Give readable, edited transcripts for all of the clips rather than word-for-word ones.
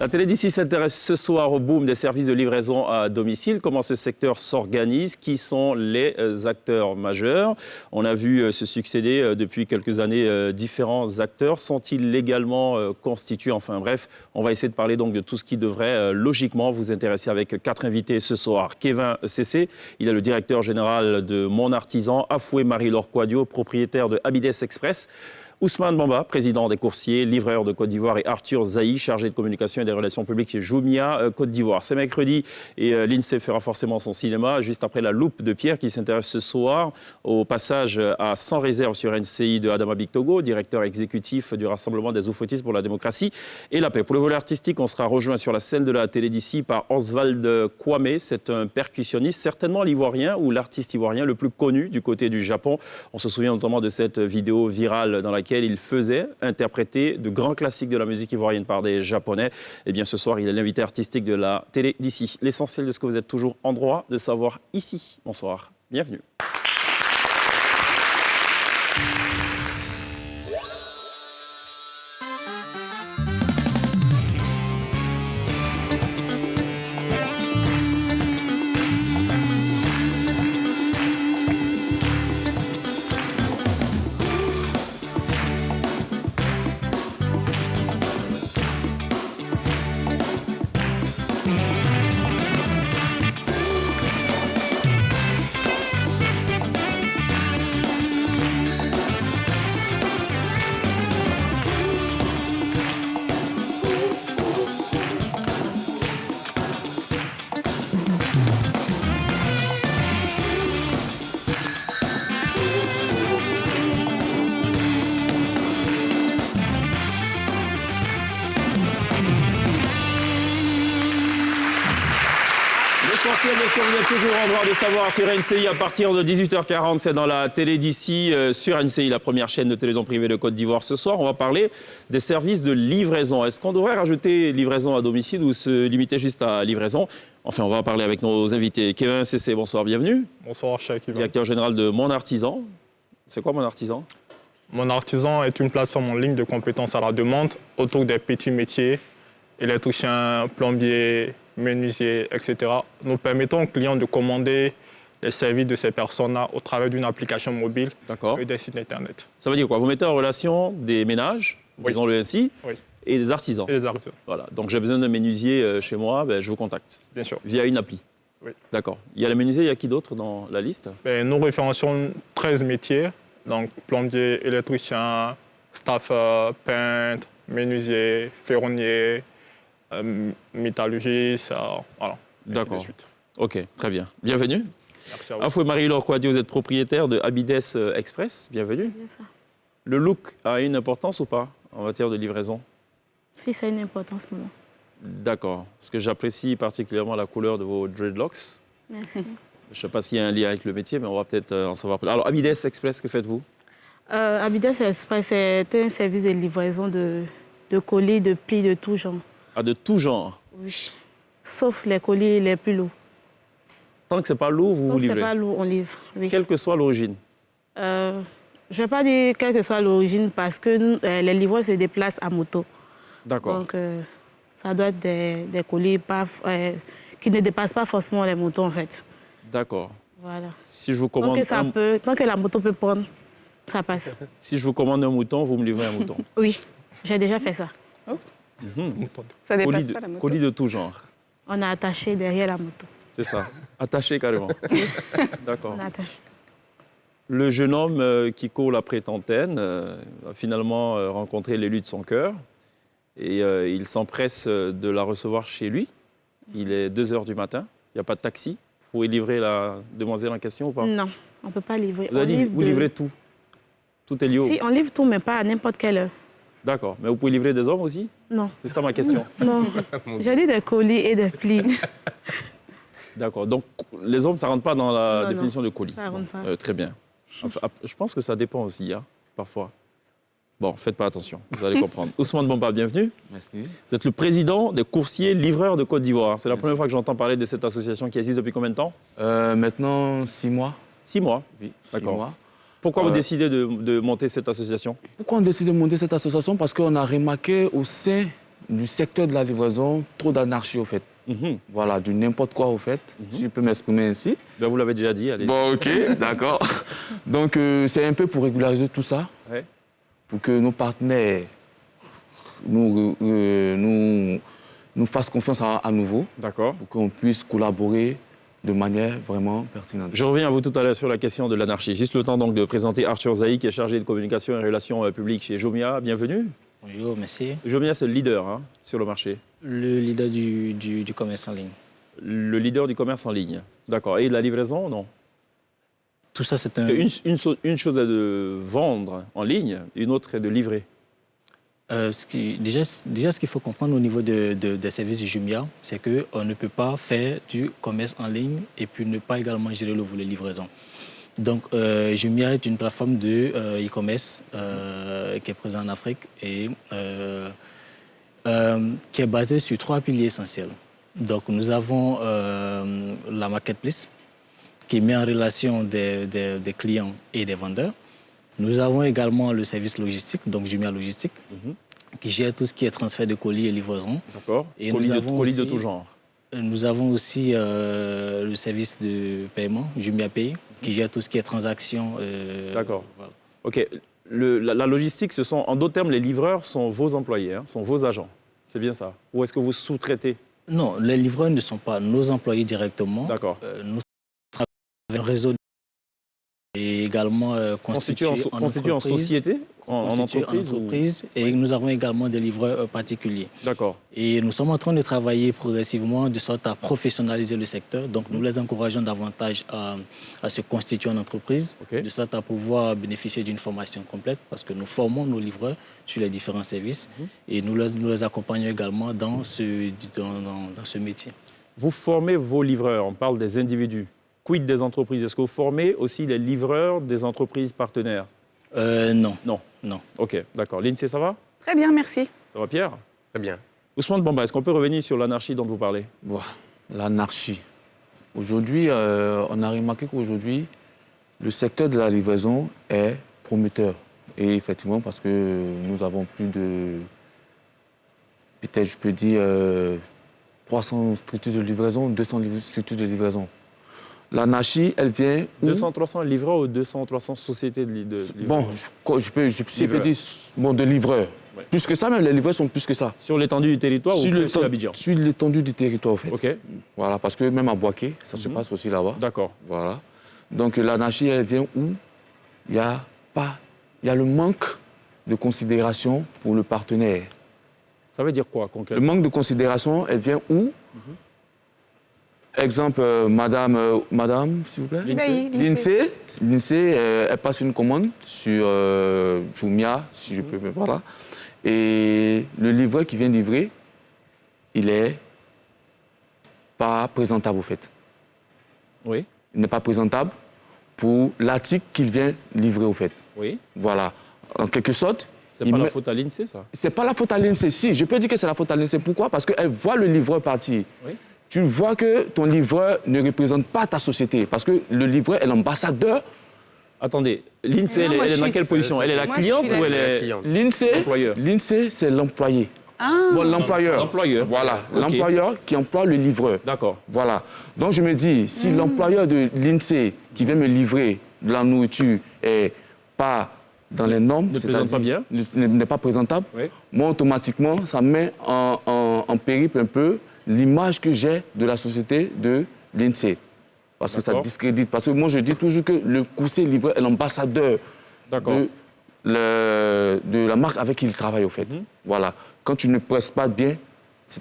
La télé d'ici s'intéresse ce soir au boom des services de livraison à domicile. Comment ce secteur s'organise? Qui sont les acteurs majeurs? On a vu se succéder depuis quelques années différents acteurs. Sont-ils légalement constitués? Enfin bref, on va essayer de parler donc de tout ce qui devrait logiquement vous intéresser avec 4 invités ce soir. Kevin Cessé, il est le directeur général de Mon Artisan. Afoué Marie-Laure Quadio, propriétaire de Abides Express. Ousmane Bamba, président des coursiers, livreurs de Côte d'Ivoire, et Arthur Zahi, chargé de communication et des relations publiques chez Jumia, Côte d'Ivoire. C'est mercredi et l'INSEE fera forcément son cinéma juste après la loupe de Pierre qui s'intéresse ce soir au passage à Sans réserve sur NCI de Adama Bictogo, directeur exécutif du Rassemblement des Oufouettistes pour la démocratie et la paix. Pour le volet artistique, on sera rejoint sur la scène de la télé d'ici par Oswald Kwame. C'est un percussionniste, certainement l'ivoirien ou l'artiste ivoirien le plus connu du côté du Japon. On se souvient notamment de cette vidéo virale dans laquelle il faisait interpréter de grands classiques de la musique ivoirienne par des Japonais. Et bien ce soir, il est l'invité artistique de la télé d'ici. L'essentiel de ce que vous êtes toujours en droit de savoir ici. Bonsoir, bienvenue. L'essentiel de ce que vous êtes toujours en droit de savoir sur NCI à partir de 18h40, c'est dans la télé d'ici, sur NCI, la première chaîne de télévision privée de Côte d'Ivoire. Ce soir, on va parler des services de livraison. Est-ce qu'on devrait rajouter livraison à domicile ou se limiter juste à livraison? Enfin, on va en parler avec nos invités. Kevin Cessé, bonsoir, bienvenue. Bonsoir, cher Kevin. Directeur général de Mon Artisan. C'est quoi Mon Artisan? Mon Artisan est une plateforme en ligne de compétences à la demande autour des petits métiers, électriciens, plombiers, menuisiers, etc. Nous permettons aux clients de commander les services de ces personnes-là au travers d'une application mobile et des sites Internet. Ça veut dire quoi? Vous mettez en relation des ménages, disons-le ainsi, et des artisans. Et des artisans. Voilà. Donc j'ai besoin d'un menuisier chez moi, je vous contacte. Bien sûr. Via une appli. Oui. D'accord. Il y a les menuisiers, il y a qui d'autre dans la liste? Nous référencions 13 métiers, donc plombier, électricien, staffeur, peintre, menuisier, ferronnier, métallurgiste, voilà. D'accord. Ok, très bien. Bienvenue. Merci à vous. Afoué Marie-Laure Quadio, vous êtes propriétaire de Abides Express. Bienvenue. C'est ça. Le look a une importance ou pas en matière de livraison? Si, ça a une importance pour moi. D'accord. Parce que j'apprécie particulièrement la couleur de vos dreadlocks. Merci. Je ne sais pas s'il y a un lien avec le métier, mais on va peut-être en savoir plus. Alors, Abides Express, que faites-vous? Abides Express est un service de livraison de colis, de plis de tout genre. Ah, de tout genre? Oui. Sauf les colis les plus lourds. Tant que ce n'est pas lourd, vous livrez? Tant que ce n'est pas lourd, on livre, oui. Quelle que soit l'origine? Je ne vais pas dire quelle que soit l'origine parce que les livreurs se déplacent à moto. D'accord. Donc, ça doit être des colis qui ne dépassent pas forcément les motos, en fait. D'accord. Voilà. Si je vous commande Tant que la moto peut prendre, ça passe. Si je vous commande un mouton, vous me livrez un mouton? Oui, j'ai déjà fait ça. Ça dépasse pas la moto. Colis de tout genre. On a attaché derrière la moto. C'est ça. Attaché carrément. D'accord. On a attaché. Le jeune homme qui court la prétentaine a finalement rencontré l'élu de son cœur et il s'empresse de la recevoir chez lui. Il est 2h du matin, il n'y a pas de taxi. Vous pouvez livrer la demoiselle en question ou pas? Non, on ne peut pas livrer. Vous avez dit vous livrez tout? Tout est lié au... Si, on livre tout, mais pas à n'importe quelle heure. D'accord. Mais vous pouvez livrer des hommes aussi? Non. C'est ça ma question. Non. J'ai dit des colis et des plis. D'accord. Donc, les hommes, ça ne rentre pas dans la définition de colis. Ça ne rentre pas. Très bien. Enfin, je pense que ça dépend aussi, parfois. Bon, faites pas attention, vous allez comprendre. Ousmane Bamba, bienvenue. Merci. Vous êtes le président des coursiers livreurs de Côte d'Ivoire. C'est la première fois que j'entends parler de cette association qui existe depuis combien de temps? Maintenant, 6 mois. 6 mois? Oui, 6 D'accord. mois. Pourquoi vous décidez de monter cette association? Pourquoi on décide de monter cette association? Parce qu'on a remarqué au sein du secteur de la livraison, trop d'anarchie, au fait. Voilà, du n'importe quoi, au fait, si je peux m'exprimer ainsi. Ben, vous l'avez déjà dit, allez. Bon, OK, d'accord. Donc, c'est un peu pour régulariser tout ça, pour que nos partenaires nous fassent confiance à nouveau. D'accord. Pour qu'on puisse collaborer de manière vraiment pertinente. Je reviens à vous tout à l'heure sur la question de l'anarchie. Juste le temps donc de présenter Arthur Zaï, qui est chargé de communication et relations publiques chez Jumia. Bienvenue. Bonjour, merci. Jumia, c'est le leader sur le marché. Le leader du commerce en ligne. Le leader du commerce en ligne. D'accord. Et de la livraison, non? Tout ça, c'est un... Une chose est de vendre en ligne, une autre est de livrer. Déjà, ce qu'il faut comprendre au niveau des services de Jumia, c'est qu'on ne peut pas faire du commerce en ligne et puis ne pas également gérer le volet livraison. Donc, Jumia est une plateforme de e-commerce qui est présente en Afrique et qui est basée sur 3 piliers essentiels. Donc, nous avons la marketplace qui met en relation des clients et des vendeurs. Nous avons également le service logistique, donc Jumia Logistique, qui gère tout ce qui est transfert de colis et livraison. D'accord. Et colis de tout genre. Nous avons aussi le service de paiement, Jumia Pay, qui gère tout ce qui est transactions. D'accord. Voilà. OK. La logistique, en d'autres termes, les livreurs sont vos employés, sont vos agents. C'est bien ça? Ou est-ce que vous sous-traitez? Non, les livreurs ne sont pas nos employés directement. D'accord. Nous travaillons avec un réseau et également constitué en société, en entreprise et nous avons également des livreurs particuliers. D'accord. Et nous sommes en train de travailler progressivement de sorte à professionnaliser le secteur. Donc nous les encourageons davantage à se constituer en entreprise, de sorte à pouvoir bénéficier d'une formation complète parce que nous formons nos livreurs sur les différents services et nous les accompagnons également dans ce métier. Vous formez vos livreurs, on parle des individus. Quid des entreprises? Est-ce que vous formez aussi les livreurs des entreprises partenaires? Non. Non. Non. OK, d'accord. L'INSEE, ça va? Très bien, merci. Ça va, Pierre? Très bien. Ousmane Bamba, est-ce qu'on peut revenir sur l'anarchie dont vous parlez? Voilà, l'anarchie. Aujourd'hui, on a remarqué qu'aujourd'hui, le secteur de la livraison est prometteur. Et effectivement, parce que nous avons plus de, peut-être je peux dire, 300 structures de livraison, 200 structures de livraison. L'anarchie, elle vient... 200-300 livreurs ou 200-300 sociétés de livraison? Bon, je peux dire de livreurs. Ouais. Plus que ça, même les livreurs sont plus que ça. Sur l'étendue du territoire ou sur Abidjan? Sur l'étendue du territoire, en fait. OK. Voilà, parce que même à Boaké, ça se passe aussi là-bas. D'accord. Voilà. Donc l'anarchie, elle vient où il y a le manque de considération pour le partenaire. Ça veut dire quoi, concrètement? Le manque de considération, elle vient où Exemple, madame, s'il vous plaît. L'INSEE, elle passe une commande sur Jumia, si je peux, voilà. Et le livreur qui vient livrer, il n'est pas présentable, au fait. Oui. Il n'est pas présentable pour l'article qu'il vient livrer, au fait. Oui. Voilà. En quelque sorte... C'est pas la faute à l'INSEE, ça? C'est pas la faute à l'INSEE, si. Je peux dire que c'est la faute à l'INSEE. Pourquoi? Parce qu'elle voit le livreur partir. Oui. Tu vois que ton livreur ne représente pas ta société. Parce que le livreur est l'ambassadeur. Attendez, l'INSEE, elle est dans quelle position? Elle est la cliente ou elle est l'employeur? L'INSEE, c'est l'employé. Bon, l'employeur. L'employeur. Voilà, l'employeur qui emploie le livreur. D'accord. Voilà. Donc je me dis, si l'employeur de l'INSEE qui vient me livrer de la nourriture n'est pas dans les normes, n'est pas présentable, moi, automatiquement, ça met en périple un peu l'image que j'ai de la société de l'INSEE. Parce que ça discrédite. Parce que moi, je dis toujours que le coursier livreur est l'ambassadeur de la marque avec qui il travaille, au fait. Voilà. Quand tu ne presses pas bien,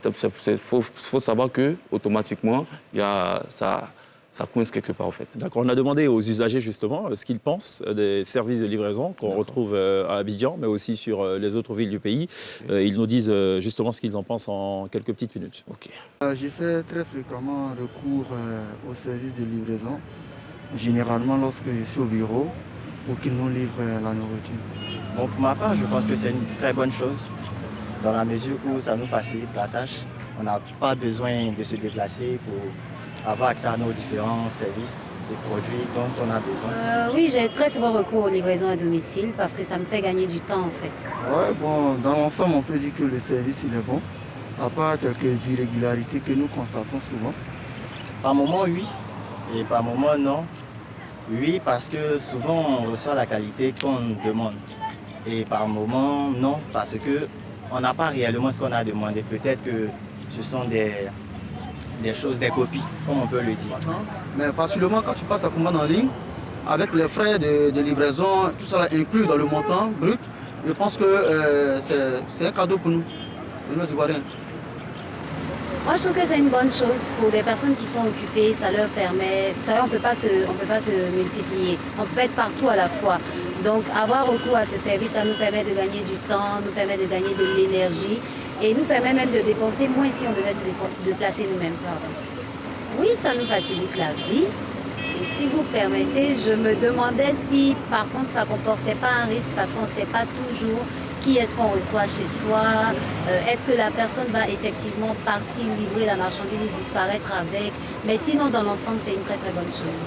il faut savoir qu'automatiquement, ça coince quelque part, en fait. D'accord. On a demandé aux usagers, justement, ce qu'ils pensent des services de livraison qu'on retrouve à Abidjan, mais aussi sur les autres villes du pays. Ils nous disent justement ce qu'ils en pensent en quelques petites minutes. Okay. J'ai fait très fréquemment recours aux services de livraison, généralement lorsque je suis au bureau, pour qu'ils nous livrent la nourriture. Bon, pour ma part, je pense que c'est une très bonne chose, dans la mesure où ça nous facilite la tâche. On n'a pas besoin de se déplacer pour avoir accès à nos différents services, les produits dont on a besoin. Oui, j'ai très souvent recours aux livraisons à domicile parce que ça me fait gagner du temps, en fait. Ouais, bon, dans l'ensemble, on peut dire que le service, il est bon. à part quelques irrégularités que nous constatons souvent? Par moment, oui, et par moment, non. Oui, parce que souvent, on reçoit la qualité qu'on demande. Et par moment, non, parce qu'on n'a pas réellement ce qu'on a demandé. Peut-être que ce sont des choses, des copies, comme on peut le dire. Mais facilement, quand tu passes ta commande en ligne, avec les frais de livraison, tout ça là, inclus dans le montant brut, je pense que c'est un cadeau pour nous, nos Ivoiriens. Moi, je trouve que c'est une bonne chose pour des personnes qui sont occupées. Ça leur permet... Vous savez, on ne peut pas se multiplier. On peut pas être partout à la fois. Donc, avoir recours à ce service, ça nous permet de gagner du temps, nous permet de gagner de l'énergie et nous permet même de dépenser moins si on devait se déplacer nous-mêmes. Oui, ça nous facilite la vie. Et si vous permettez, je me demandais si, par contre, ça ne comportait pas un risque parce qu'on ne sait pas toujours qui est-ce qu'on reçoit chez soi. Est-ce que la personne va effectivement partir livrer la marchandise ou disparaître avec. Mais sinon, dans l'ensemble, c'est une très très bonne chose.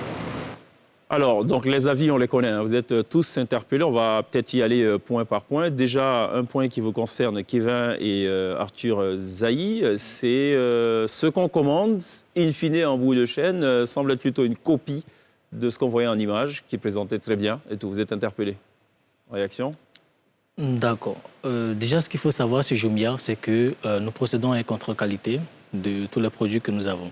Alors, donc les avis, on les connaît. Vous êtes tous interpellés. On va peut-être y aller point par point. Déjà, un point qui vous concerne, Kevin et Arthur Zaï, c'est ce qu'on commande, in fine, en bout de chaîne, semble être plutôt une copie de ce qu'on voyait en image, qui présentait très bien. Et tout, vous êtes interpellés. Réaction ? D'accord. Déjà, ce qu'il faut savoir sur Jumia, c'est que nous procédons à un contrôle qualité de tous les produits que nous avons.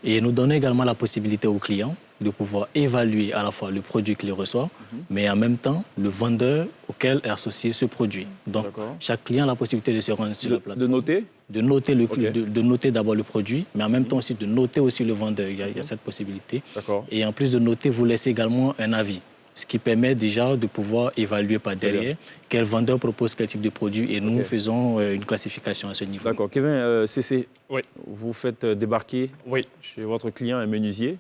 Et nous donnons également la possibilité aux clients de pouvoir évaluer à la fois le produit qu'il reçoit, mais en même temps le vendeur auquel est associé ce produit. Donc, chaque client a la possibilité de se rendre sur la plateforme. De noter ? De noter, de noter d'abord le produit, mais en même temps aussi de noter aussi le vendeur. Il y a cette possibilité. Et en plus de noter, vous laissez également un avis, ce qui permet déjà de pouvoir évaluer par derrière quel vendeur propose quel type de produit et nous faisons une classification à ce niveau. D'accord. Kevin, CC, oui. Vous faites débarquer chez votre client un menuisier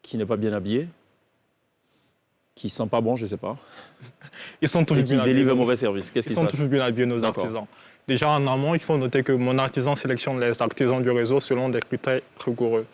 qui n'est pas bien habillé, qui ne sent pas bon, je ne sais pas. Ils sont toujours bien habillés. Qui délivre un mauvais service. Qu'est-ce qui se passe ? Ils sont toujours bien habillés, nos artisans. Déjà en amont, il faut noter que mon artisan sélectionne les artisans du réseau selon des critères rigoureux,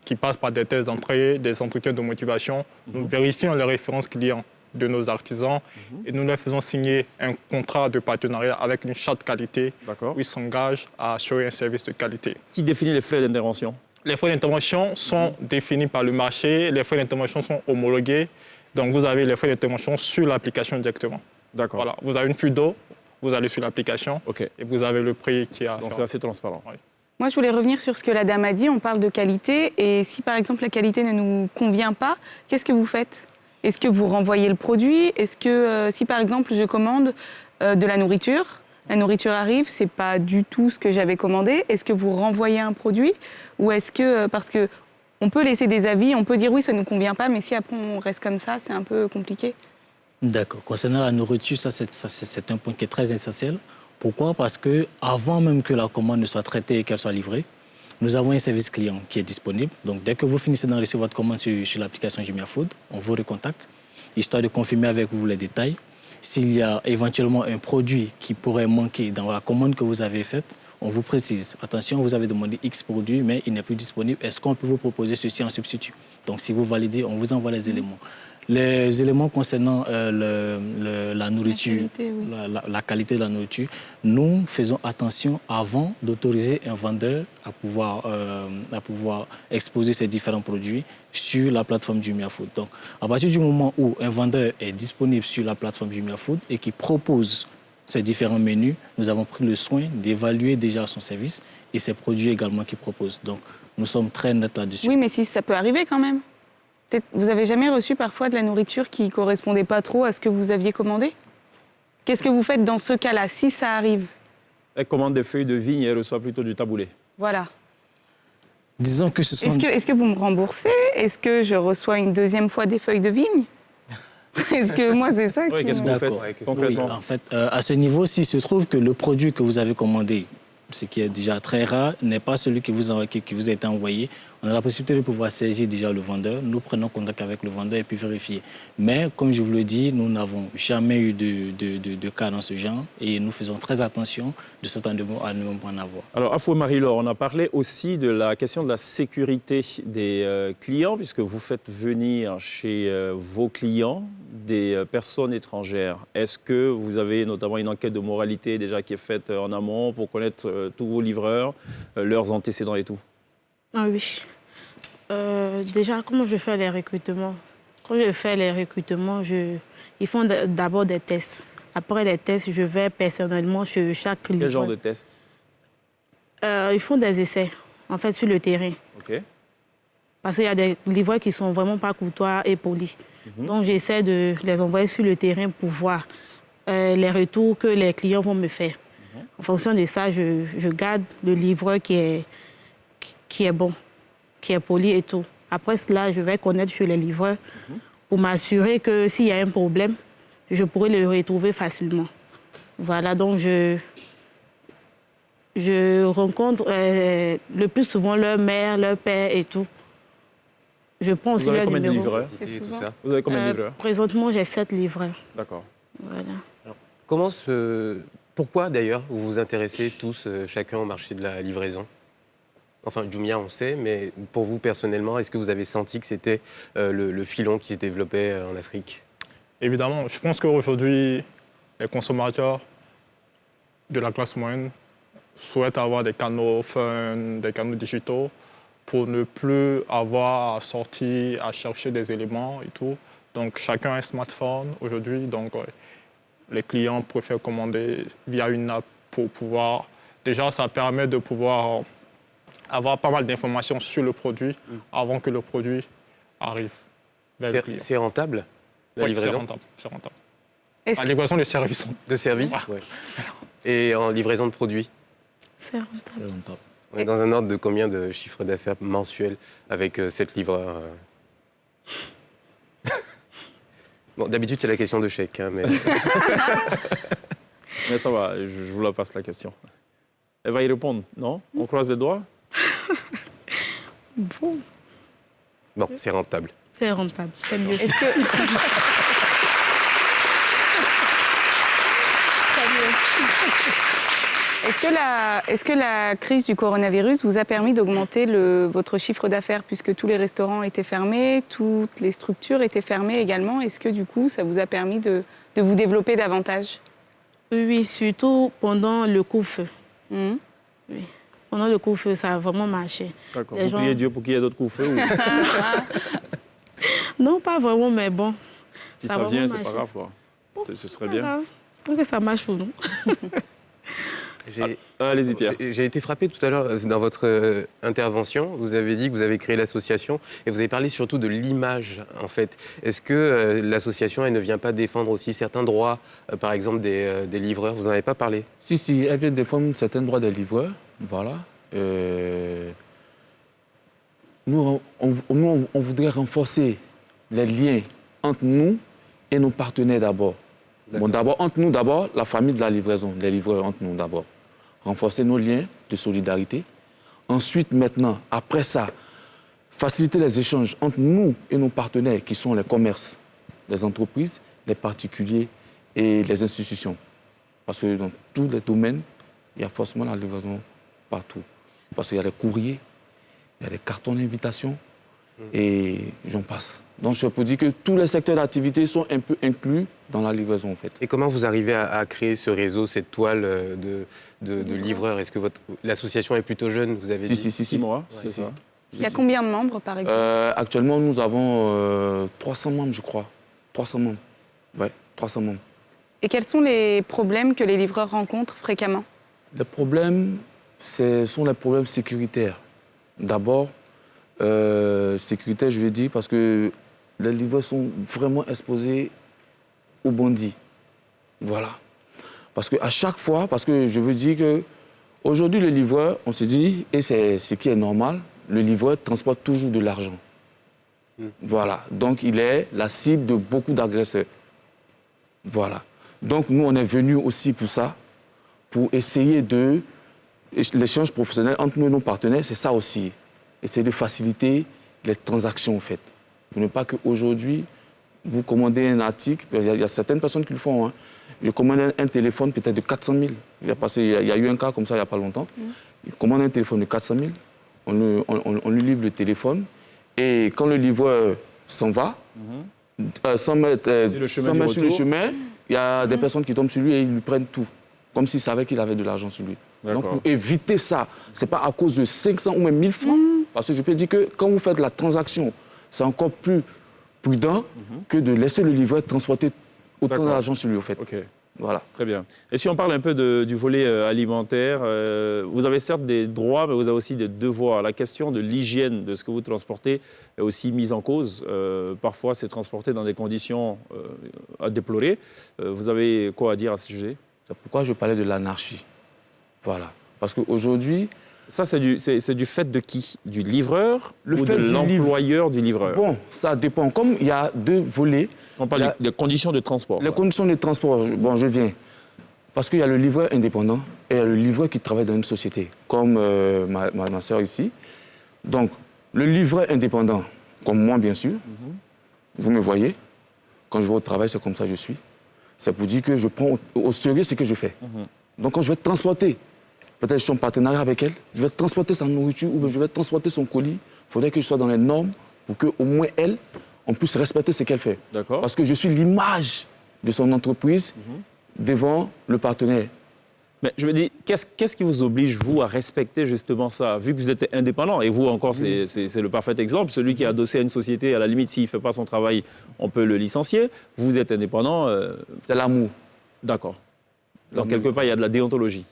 qui passent par des tests d'entrée, des entretiens de motivation. Nous vérifions les références clients de nos artisans et nous leur faisons signer un contrat de partenariat avec une charte qualité où ils s'engagent à assurer un service de qualité. Qui définit les frais d'intervention ? Les frais d'intervention sont définis par le marché, les frais d'intervention sont homologués. Donc vous avez les frais d'intervention sur l'application directement. D'accord. Voilà, vous avez une fuite d'eau, vous allez sur l'application et vous avez le prix qui a. Donc c'est assez transparent. Moi, je voulais revenir sur ce que la dame a dit. On parle de qualité. Et si, par exemple, la qualité ne nous convient pas, qu'est-ce que vous faites ? Est-ce que vous renvoyez le produit ? Est-ce que, si, par exemple, je commande de la nourriture arrive, ce n'est pas du tout ce que j'avais commandé, est-ce que vous renvoyez un produit ? Ou est-ce que, parce qu'on peut laisser des avis, on peut dire oui, ça ne nous convient pas, mais si après on reste comme ça, c'est un peu compliqué. D'accord. Concernant la nourriture, c'est un point qui est très essentiel. Pourquoi ? Parce qu'avant même que la commande ne soit traitée et qu'elle soit livrée, nous avons un service client qui est disponible. Donc, dès que vous finissez d'enregistrer votre commande sur l'application Jumia Food, on vous recontacte, histoire de confirmer avec vous les détails. S'il y a éventuellement un produit qui pourrait manquer dans la commande que vous avez faite, on vous précise. Attention, vous avez demandé X produit, mais il n'est plus disponible. Est-ce qu'on peut vous proposer ceci en substitut ? Donc, si vous validez, on vous envoie les éléments. Les éléments concernant la nourriture, la qualité de la nourriture, nous faisons attention avant d'autoriser un vendeur à pouvoir exposer ces différents produits sur la plateforme Jumia Food. Donc, à partir du moment où un vendeur est disponible sur la plateforme Jumia Food et qui propose ces différents menus, nous avons pris le soin d'évaluer déjà son service et ses produits également qu'il propose. Donc, nous sommes très nets là-dessus. Oui, mais si ça peut arriver quand même. Vous avez jamais reçu parfois de la nourriture qui ne correspondait pas trop à ce que vous aviez commandé ? Qu'est-ce que vous faites dans ce cas-là, si ça arrive ? Elle commande des feuilles de vigne et elle reçoit plutôt du taboulé. Voilà. Disons que ce sont... Est-ce que vous me remboursez ? Est-ce que je reçois une deuxième fois des feuilles de vigne ? Est-ce que moi, c'est ça qui... Qu'est-ce que vous faites concrètement ? Oui, en fait, à ce niveau, s'il se trouve que le produit que vous avez commandé, ce qui est déjà très rare, n'est pas celui qui vous a été envoyé, on a la possibilité de pouvoir saisir déjà le vendeur. Nous prenons contact avec le vendeur et puis vérifier. Mais comme je vous le dis, nous n'avons jamais eu de cas dans ce genre et nous faisons très attention de ce temps de à ne pas en avoir. Alors, Afou Marie-Laure, on a parlé aussi de la question de la sécurité des clients, puisque vous faites venir chez vos clients des personnes étrangères, est-ce que vous avez notamment une enquête de moralité déjà qui est faite en amont pour connaître tous vos livreurs, leurs antécédents et tout? Ah oui. Déjà, comment je fais les recrutements? Quand je fais les recrutements, ils font d'abord des tests. Après les tests, je vais personnellement chez chaque livreur. Quel genre de tests? Ils font des essais, en fait, sur le terrain. OK. Parce qu'il y a des livreurs qui ne sont vraiment pas courtois et polis. Donc, j'essaie de les envoyer sur le terrain pour voir les retours que les clients vont me faire. En fonction de ça, je garde le livreur qui est bon, qui est poli et tout. Après cela, je vais connaître chez les livreurs pour m'assurer que s'il y a un problème, je pourrai le retrouver facilement. Voilà, donc je rencontre le plus souvent leur mère, leur père et tout. Je prends aussi leur numéro. Vous avez combien de livreurs? Vous avez combien de livreurs? Présentement, j'ai 7 livreurs. D'accord. Voilà. Alors, pourquoi d'ailleurs vous vous intéressez tous, chacun au marché de la livraison? Enfin, Jumia, on sait, mais pour vous personnellement, est-ce que vous avez senti que c'était le filon qui se développait en Afrique? Évidemment, je pense qu'aujourd'hui, les consommateurs de la classe moyenne souhaitent avoir des canaux fun, des canaux digitaux, pour ne plus avoir à sortir, à chercher des éléments et tout. Donc, chacun a un smartphone aujourd'hui. Donc, les clients préfèrent commander via une app pour pouvoir... Déjà, ça permet de pouvoir avoir pas mal d'informations sur le produit avant que le produit arrive vers le client. C'est rentable, la livraison? C'est rentable. La livraison de services. De services, oui. Et en livraison de produits? C'est rentable. On est dans un ordre de combien de chiffre d'affaires mensuel avec 7 livreurs? Bon, d'habitude, c'est la question de chèque, hein, mais... Mais ça va, je vous la passe la question. Elle va y répondre, non? On croise les doigts? Bon. Bon, c'est rentable. C'est rentable, c'est mieux. Est-ce que... Est-ce que la crise du coronavirus vous a permis d'augmenter votre chiffre d'affaires puisque tous les restaurants étaient fermés, toutes les structures étaient fermées également? Est-ce que du coup, ça vous a permis de vous développer davantage? Oui, surtout pendant le couvre-feu. Mmh. Oui. Pendant le couvre-feu, ça a vraiment marché. D'accord. Vous priez Dieu pour qu'il y ait d'autres couvre-feux ou... Non, pas vraiment, mais bon. Si ça vient, c'est pas grave, quoi. Ce serait bien. Grave. Donc ça marche pour nous. Allez-y, Pierre. J'ai été frappé tout à l'heure dans votre intervention. Vous avez dit que vous avez créé l'association et vous avez parlé surtout de l'image, en fait. Est-ce que l'association, elle ne vient pas défendre aussi certains droits, par exemple des livreurs? Vous n'en avez pas parlé? Si, elle vient défendre certains droits des livreurs. Voilà. Nous, on voudrait renforcer les liens entre nous et nos partenaires d'abord. Bon, d'abord, entre nous, d'abord, la famille de la livraison, les livreurs entre nous d'abord. Renforcer nos liens de solidarité. Ensuite, maintenant, après ça, faciliter les échanges entre nous et nos partenaires qui sont les commerces, les entreprises, les particuliers et les institutions. Parce que dans tous les domaines, il y a forcément la livraison partout. Parce qu'il y a les courriers, il y a les cartons d'invitation et j'en passe. Donc je peux dire que tous les secteurs d'activité sont un peu inclus dans la livraison en fait. Et comment vous arrivez à créer ce réseau, cette toile de livreurs? Est-ce que l'association est plutôt jeune, vous avez dit? Si. 6 mois, c'est ça. Il y a combien de membres, par exemple? Actuellement, nous avons 300 membres, je crois. 300 membres. Oui, 300 membres. Et quels sont les problèmes que les livreurs rencontrent fréquemment? Les problèmes, ce sont les problèmes sécuritaires. D'abord, sécuritaire, je veux dire, parce que les livreurs sont vraiment exposés aux bandits. Voilà. Parce qu'à chaque fois, parce que je veux dire qu'aujourd'hui, le livreur, on se dit, et c'est ce qui est normal, le livreur transporte toujours de l'argent. Voilà. Donc, il est la cible de beaucoup d'agresseurs. Voilà. Donc, nous, on est venus aussi pour ça, pour essayer de... L'échange professionnel entre nous et nos partenaires, c'est ça aussi. Essayer de faciliter les transactions, en fait. Pour ne pas qu'aujourd'hui, vous commandez un article, il y a certaines personnes qui le font. Hein. Je commande un téléphone peut-être de 400 000. Il y a eu un cas comme ça il n'y a pas longtemps. Il commande un téléphone de 400 000, on lui livre le téléphone, et quand le livreur s'en va, 100 mètres, sur 100 mètres sur le retour. chemin, il y a des personnes qui tombent sur lui et ils lui prennent tout, comme s'ils savaient qu'il avait de l'argent sur lui. Donc, pour éviter ça, ce n'est pas à cause de 500 ou même 1000 francs, parce que je peux dire que quand vous faites la transaction, c'est encore plus prudent que de laisser le livreur transporter autant d'argent sur lui, au fait. Voilà. Très bien. Et si on parle un peu du volet alimentaire, vous avez certes des droits, mais vous avez aussi des devoirs. La question de l'hygiène de ce que vous transportez est aussi mise en cause. Parfois, c'est transporté dans des conditions à déplorer. Vous avez quoi à dire à ce sujet? C'est pourquoi je parlais de l'anarchie. Voilà. Parce qu'aujourd'hui... Ça, c'est du fait de qui? Du livreur ou de l'employeur du livreur? Bon, ça dépend. Comme il y a deux volets... On parle des conditions de transport. Les conditions de transport, bon, je viens. Parce qu'il y a le livreur indépendant et il y a le livreur qui travaille dans une société, comme ma soeur ici. Donc, le livreur indépendant, comme moi, bien sûr, vous me voyez, quand je vais au travail, c'est comme ça que je suis. C'est pour dire que je prends au sérieux ce que je fais. Donc, quand je vais transporter, peut-être je suis en partenariat avec elle, je vais transporter sa nourriture ou je vais transporter son colis, il faudrait que je sois dans les normes pour qu'au moins elle, on puisse respecter ce qu'elle fait. Parce que je suis l'image de son entreprise devant le partenaire. Mais je me dis, qu'est-ce qui vous oblige, vous, à respecter justement ça? Vu que vous êtes indépendant, et vous encore, c'est le parfait exemple, celui qui est adossé à une société, à la limite, s'il ne fait pas son travail, on peut le licencier. Vous êtes indépendant. C'est l'amour. D'accord. Donc, quelque part, il y a de la déontologie.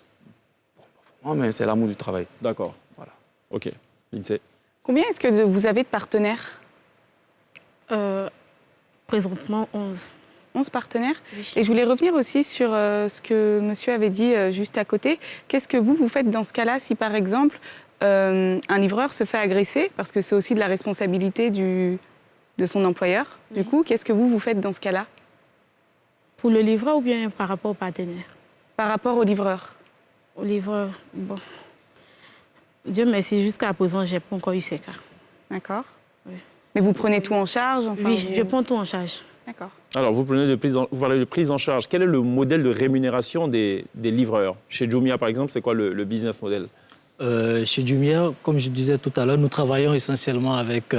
Non, mais c'est l'amour du travail. D'accord. Voilà. OK. Lindsay. Combien est-ce que vous avez de partenaires? Présentement, 11. 11 partenaires. Et je voulais revenir aussi sur ce que monsieur avait dit juste à côté. Qu'est-ce que vous faites dans ce cas-là si, par exemple, un livreur se fait agresser? Parce que c'est aussi de la responsabilité de son employeur. Du coup, qu'est-ce que vous faites dans ce cas-là? Pour le livreur ou bien par rapport au partenaire? Par rapport au livreur. Au livreur, bon. Dieu merci, jusqu'à présent, je n'ai pas encore eu ces cas. D'accord. Oui. Mais vous prenez tout en charge? Enfin, oui, je prends tout en charge. D'accord. Alors, vous parlez de prise en charge. Quel est le modèle de rémunération des livreurs? Chez Jumia, par exemple, c'est quoi le business model? Chez Jumia, comme je disais tout à l'heure, nous travaillons essentiellement avec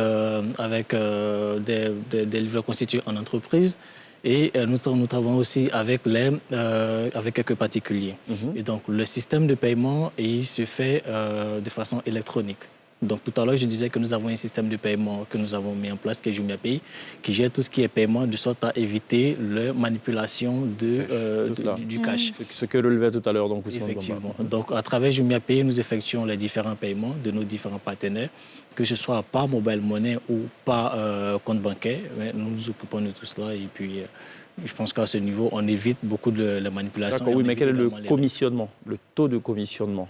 des livreurs constitués en entreprise. Et nous travaillons aussi avec quelques particuliers. Et donc, le système de paiement, il se fait de façon électronique. Donc, tout à l'heure, je disais que nous avons un système de paiement que nous avons mis en place, qui est JumiaPay, qui gère tout ce qui est paiement, de sorte à éviter la manipulation du cash. Ce que relevait tout à l'heure. Donc, effectivement. Donc, à travers JumiaPay, nous effectuons les différents paiements de nos différents partenaires, que ce soit par mobile money ou par compte bancaire. Mais nous nous occupons de tout cela et puis je pense qu'à ce niveau, on évite beaucoup de la manipulation. D'accord, oui, mais quel est le commissionnement, le taux de commissionnement?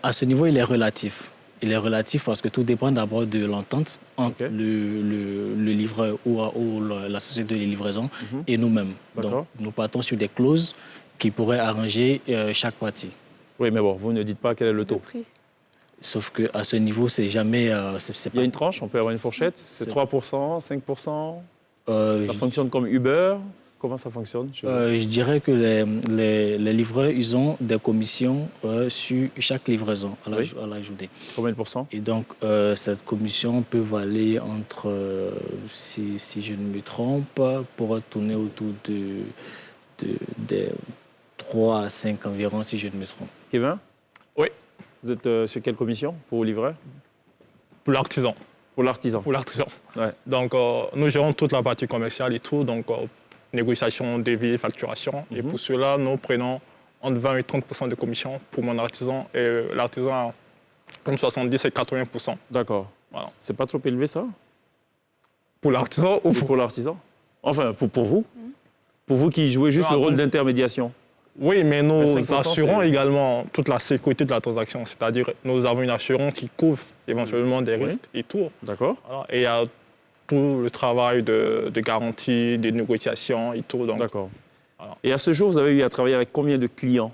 À ce niveau, il est relatif. Il est relatif parce que tout dépend d'abord de l'entente entre le livreur ou la société de livraison et nous-mêmes. Donc, nous partons sur des clauses qui pourraient arranger chaque partie. Oui, mais bon, vous ne dites pas quel est le taux. Sauf qu'à ce niveau, c'est jamais... Il y a une tranche, on peut avoir une fourchette? C'est 3%, 5%? Ça fonctionne comme Uber? Comment ça fonctionne? Je dirais que les livreurs, ils ont des commissions sur chaque livraison à la journée. Combien de pourcents? Et donc, cette commission peut varier entre, si je ne me trompe, pour tourner autour de 3 à 5 environ, si je ne me trompe. Kevin? Oui. Vous êtes sur quelle commission pour livrer? Pour l'artisan. Pour l'artisan? Pour l'artisan. Ouais. Donc, nous gérons toute la partie commerciale et tout, donc négociation, devis, facturation. Et pour cela, nous prenons entre 20 et 30% de commission pour mon artisan et l'artisan a entre 70 et 80%. D'accord. Voilà. C'est pas trop élevé, ça? Pour l'artisan ou pour l'artisan? Enfin, pour vous? Pour vous qui jouez juste le rôle d'intermédiation? Oui, mais nous assurons également toute la sécurité de la transaction. C'est-à-dire, nous avons une assurance qui couvre éventuellement des risques et tout. D'accord. Voilà. Et il y a tout le travail de garantie, de négociation et tout. D'accord. Voilà. Et à ce jour, vous avez eu à travailler avec combien de clients?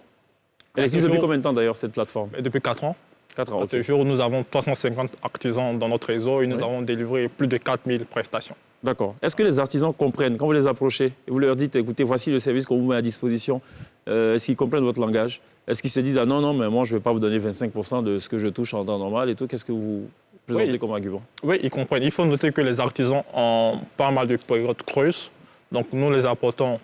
Elle existe depuis combien de temps d'ailleurs, cette plateforme? Depuis 4 ans. 4 ans, à ce jour, nous avons 350 artisans dans notre réseau et nous avons délivré plus de 4000 prestations. D'accord. Est-ce que les artisans comprennent, quand vous les approchez et vous leur dites, écoutez, voici le service qu'on vous met à disposition, est-ce qu'ils comprennent votre langage? Est-ce qu'ils se disent, ah non, mais moi, je ne vais pas vous donner 25% de ce que je touche en temps normal et tout? présenté comme argument. Oui, ils comprennent. Il faut noter que les artisans ont pas mal de périodes creuses. Donc, nous les apportons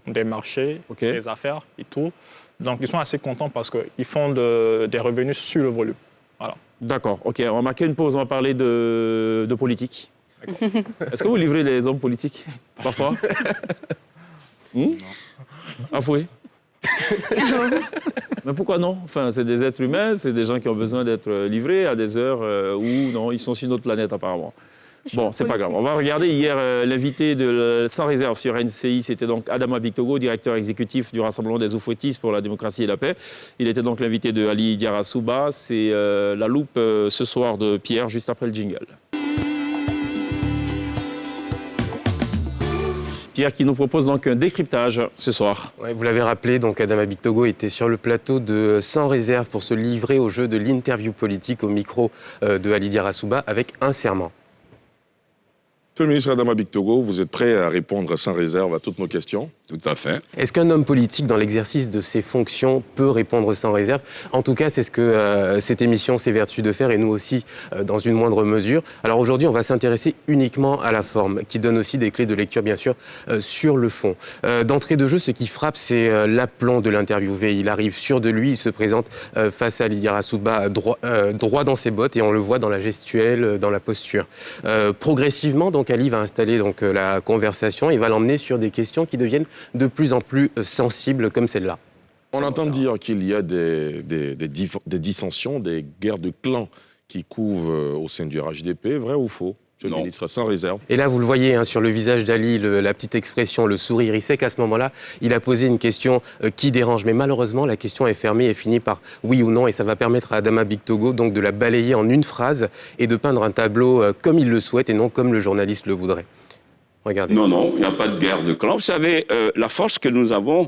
des marchés, des affaires et tout. Donc, ils sont assez contents parce qu'ils font des revenus sur le volume. Voilà. D'accord, ok. On va marquer une pause, on va parler de politique. Est-ce que vous livrez les hommes politiques, parfois? Non. Avouez. Mais pourquoi non? Enfin, c'est des êtres humains, c'est des gens qui ont besoin d'être livrés à des heures où non, ils sont sur une autre planète apparemment. Bon, c'est pas grave. On va regarder hier l'invité de Sans Réserve sur NCI, c'était donc Adama Bictogo, directeur exécutif du Rassemblement des Oufouettistes pour la démocratie et la paix. Il était donc l'invité de Ali Diarra Souba. C'est la loupe ce soir de Pierre, juste après le jingle. Pierre qui nous propose donc un décryptage ce soir. Ouais, vous l'avez rappelé, donc Adama Bictogo était sur le plateau de Sans Réserve pour se livrer au jeu de l'interview politique au micro de Ali Diarra Souba avec un serment. Monsieur le ministre Adama Bictogo, vous êtes prêt à répondre sans réserve à toutes nos questions? Tout à fait. Est-ce qu'un homme politique, dans l'exercice de ses fonctions, peut répondre sans réserve? En tout cas, c'est ce que cette émission s'évertue de faire, et nous aussi, dans une moindre mesure. Alors aujourd'hui, on va s'intéresser uniquement à la forme, qui donne aussi des clés de lecture, bien sûr, sur le fond. D'entrée de jeu, ce qui frappe, c'est l'aplomb de l'interviewé. Il arrive sûr de lui, il se présente face à Ali Diarra Souba, droit dans ses bottes, et on le voit dans la gestuelle, dans la posture. Progressivement, donc, Ali va installer donc, la conversation et va l'emmener sur des questions qui deviennent de plus en plus sensibles, comme celle-là. On entend dire qu'il y a des dissensions, des guerres de clans qui couvent au sein du RHDP. Vrai ou faux? Monsieur le ministre, sans réserve. Et là, vous le voyez sur le visage d'Ali, la petite expression, le sourire. Il sait qu'à ce moment-là, il a posé une question qui dérange. Mais malheureusement, la question est fermée et finit par oui ou non. Et ça va permettre à Adama Bictogo donc, de la balayer en une phrase et de peindre un tableau comme il le souhaite et non comme le journaliste le voudrait. Regardez. Non, il n'y a pas de guerre de clans. Vous savez, la force que nous avons,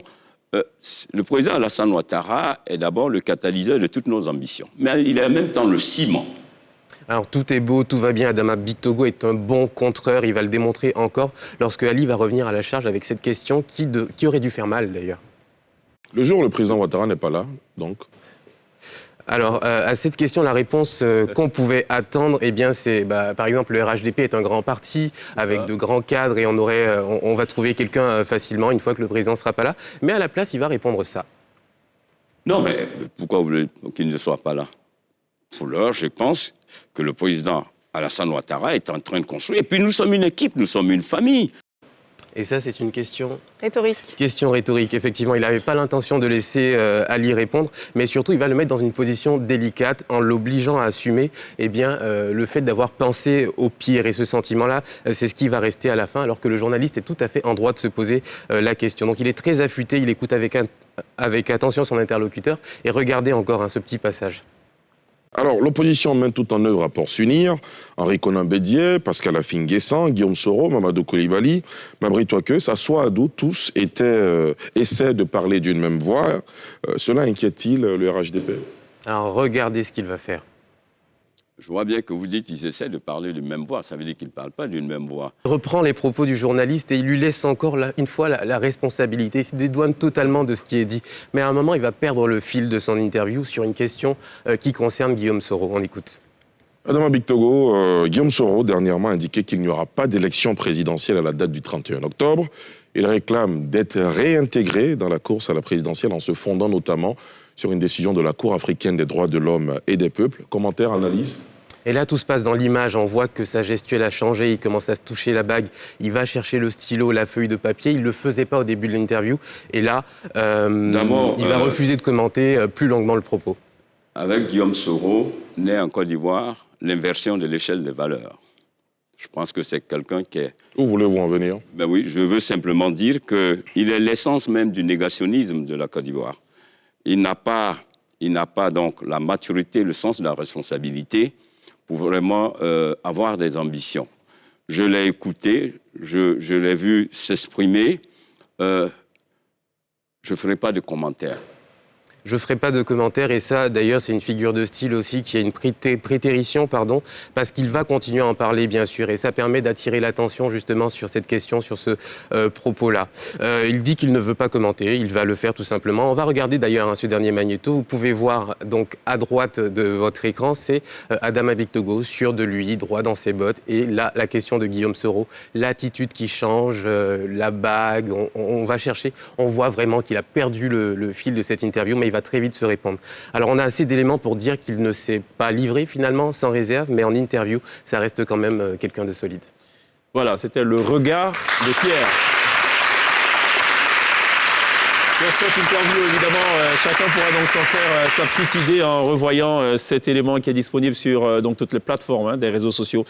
le président Alassane Ouattara est d'abord le catalyseur de toutes nos ambitions. Mais il est en même temps le ciment. Alors tout est beau, tout va bien. Adama Bictogo est un bon contreur, il va le démontrer encore lorsque Ali va revenir à la charge avec cette question qui aurait dû faire mal d'ailleurs. Le jour où le président Ouattara n'est pas là, donc. Alors, à cette question, la réponse qu'on pouvait attendre, eh bien, c'est, par exemple, le RHDP est un grand parti avec de grands cadres et on va trouver quelqu'un facilement une fois que le président ne sera pas là. Mais à la place, il va répondre ça. Non, mais pourquoi vous voulez qu'il ne soit pas là? Pour l'heure, je pense que le président Alassane Ouattara est en train de construire. Et puis, nous sommes une équipe, nous sommes une famille. Et ça, c'est une question rhétorique. Question rhétorique, effectivement. Il n'avait pas l'intention de laisser Ali répondre, mais surtout, il va le mettre dans une position délicate en l'obligeant à assumer le fait d'avoir pensé au pire. Et ce sentiment-là, c'est ce qui va rester à la fin, alors que le journaliste est tout à fait en droit de se poser la question. Donc, il est très affûté, il écoute avec attention son interlocuteur. Et regardez encore ce petit passage. Alors, l'opposition mène tout en œuvre à Port-Sunir, Henri Konan Bédier, Pascal Afin-Guessant, Guillaume Soro, Mamadou Koulibaly, Mabry Touaqueux, Assouadou, tous essaient de parler d'une même voix. Cela inquiète-t-il le RHDP? Alors, regardez ce qu'il va faire. Je vois bien que vous dites qu'ils essaient de parler d'une même voix. Ça veut dire qu'ils ne parlent pas d'une même voix. Il reprend les propos du journaliste et il lui laisse encore une fois la responsabilité. Il se dédouane totalement de ce qui est dit. Mais à un moment, il va perdre le fil de son interview sur une question qui concerne Guillaume Soro. On écoute. Adama Bictogo, Guillaume Soro, dernièrement, a indiqué qu'il n'y aura pas d'élection présidentielle à la date du 31 octobre. Il réclame d'être réintégré dans la course à la présidentielle en se fondant notamment sur une décision de la Cour africaine des droits de l'homme et des peuples. Commentaire, analyse? Et là, tout se passe dans l'image. On voit que sa gestuelle a changé. Il commence à se toucher la bague. Il va chercher le stylo, la feuille de papier. Il ne le faisait pas au début de l'interview. Et là, il va refuser de commenter plus longuement le propos. Avec Guillaume Soro, naît en Côte d'Ivoire l'inversion de l'échelle des valeurs. Je pense que c'est quelqu'un qui est... Où voulez-vous en venir? Ben oui, je veux simplement dire qu'il est l'essence même du négationnisme de la Côte d'Ivoire. Il n'a pas donc la maturité, le sens de la responsabilité pour vraiment avoir des ambitions. Je l'ai écouté, je l'ai vu s'exprimer. Je ne ferai pas de commentaires. Je ne ferai pas de commentaires et ça, d'ailleurs, c'est une figure de style aussi qui a une prétérition, parce qu'il va continuer à en parler, bien sûr, et ça permet d'attirer l'attention justement sur cette question, sur ce propos-là. Il dit qu'il ne veut pas commenter, il va le faire tout simplement. On va regarder d'ailleurs ce dernier magnéto. Vous pouvez voir donc à droite de votre écran, c'est Adama Bictogo, sûr de lui, droit dans ses bottes, et là, la question de Guillaume Soro, l'attitude qui change, la bague, on va chercher, on voit vraiment qu'il a perdu le fil de cette interview, mais il va très vite se répandre. Alors on a assez d'éléments pour dire qu'il ne s'est pas livré finalement sans réserve, mais en interview, ça reste quand même quelqu'un de solide. Voilà, c'était le regard de Pierre. Sur cette interview, évidemment, chacun pourra donc s'en faire sa petite idée en revoyant cet élément qui est disponible sur donc toutes les plateformes des réseaux sociaux.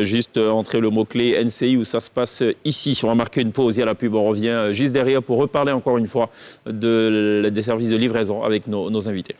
Juste entrer le mot-clé NCI où ça se passe ici. On va marquer une pause et à la pub, on revient juste derrière pour reparler encore une fois des services de livraison avec nos invités.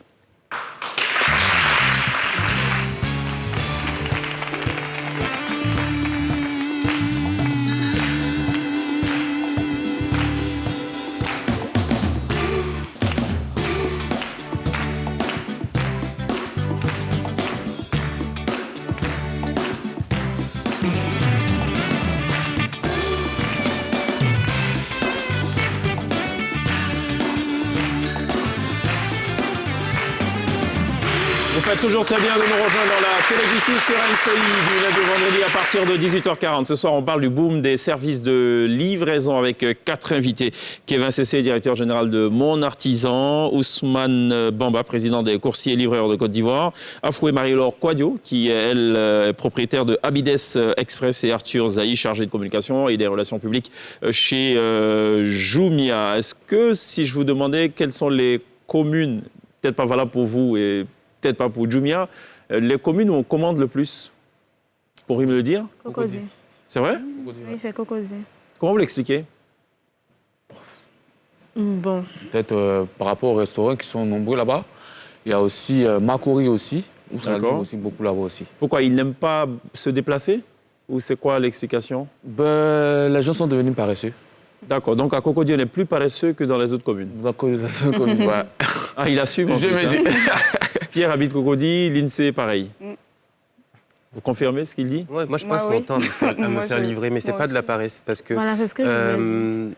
Vous faites toujours très bien de nous rejoindre dans la télévision sur NCI du lundi au vendredi à partir de 18h40. Ce soir, on parle du boom des services de livraison avec 4 invités. Kevin Cessé, directeur général de Mon Artisan. Ousmane Bamba, président des coursiers livreurs de Côte d'Ivoire. Afoué Marie-Laure Quadio, qui elle est propriétaire de Abides Express, et Arthur Zahi, chargé de communication et des relations publiques chez Jumia. Est-ce que si je vous demandais quelles sont les communes, peut-être pas valables pour vous et peut-être pas pour Jumia, les communes où on commande le plus? Pourriez-vous me le dire? Cocody. C'est vrai? Oui, c'est Cocody. Comment vous l'expliquez? Bon. Peut-être par rapport aux restaurants qui sont nombreux là-bas. Il y a aussi Makori aussi, où ça livre aussi beaucoup là-bas aussi. Pourquoi? Ils n'aiment pas se déplacer? Ou c'est quoi l'explication? Les gens sont devenus paresseux. D'accord, donc à Cocody, on est plus paresseux que dans les autres communes. Dans les autres communes, ouais. Ah, il assume. Je me dis. Pierre habite Cocody, l'INSEE, pareil. Vous confirmez ce qu'il dit? Ouais, moi, je passe mon temps à me faire livrer, mais ce n'est pas de la paresse. Parce que, voilà, c'est ce que je voulais dire.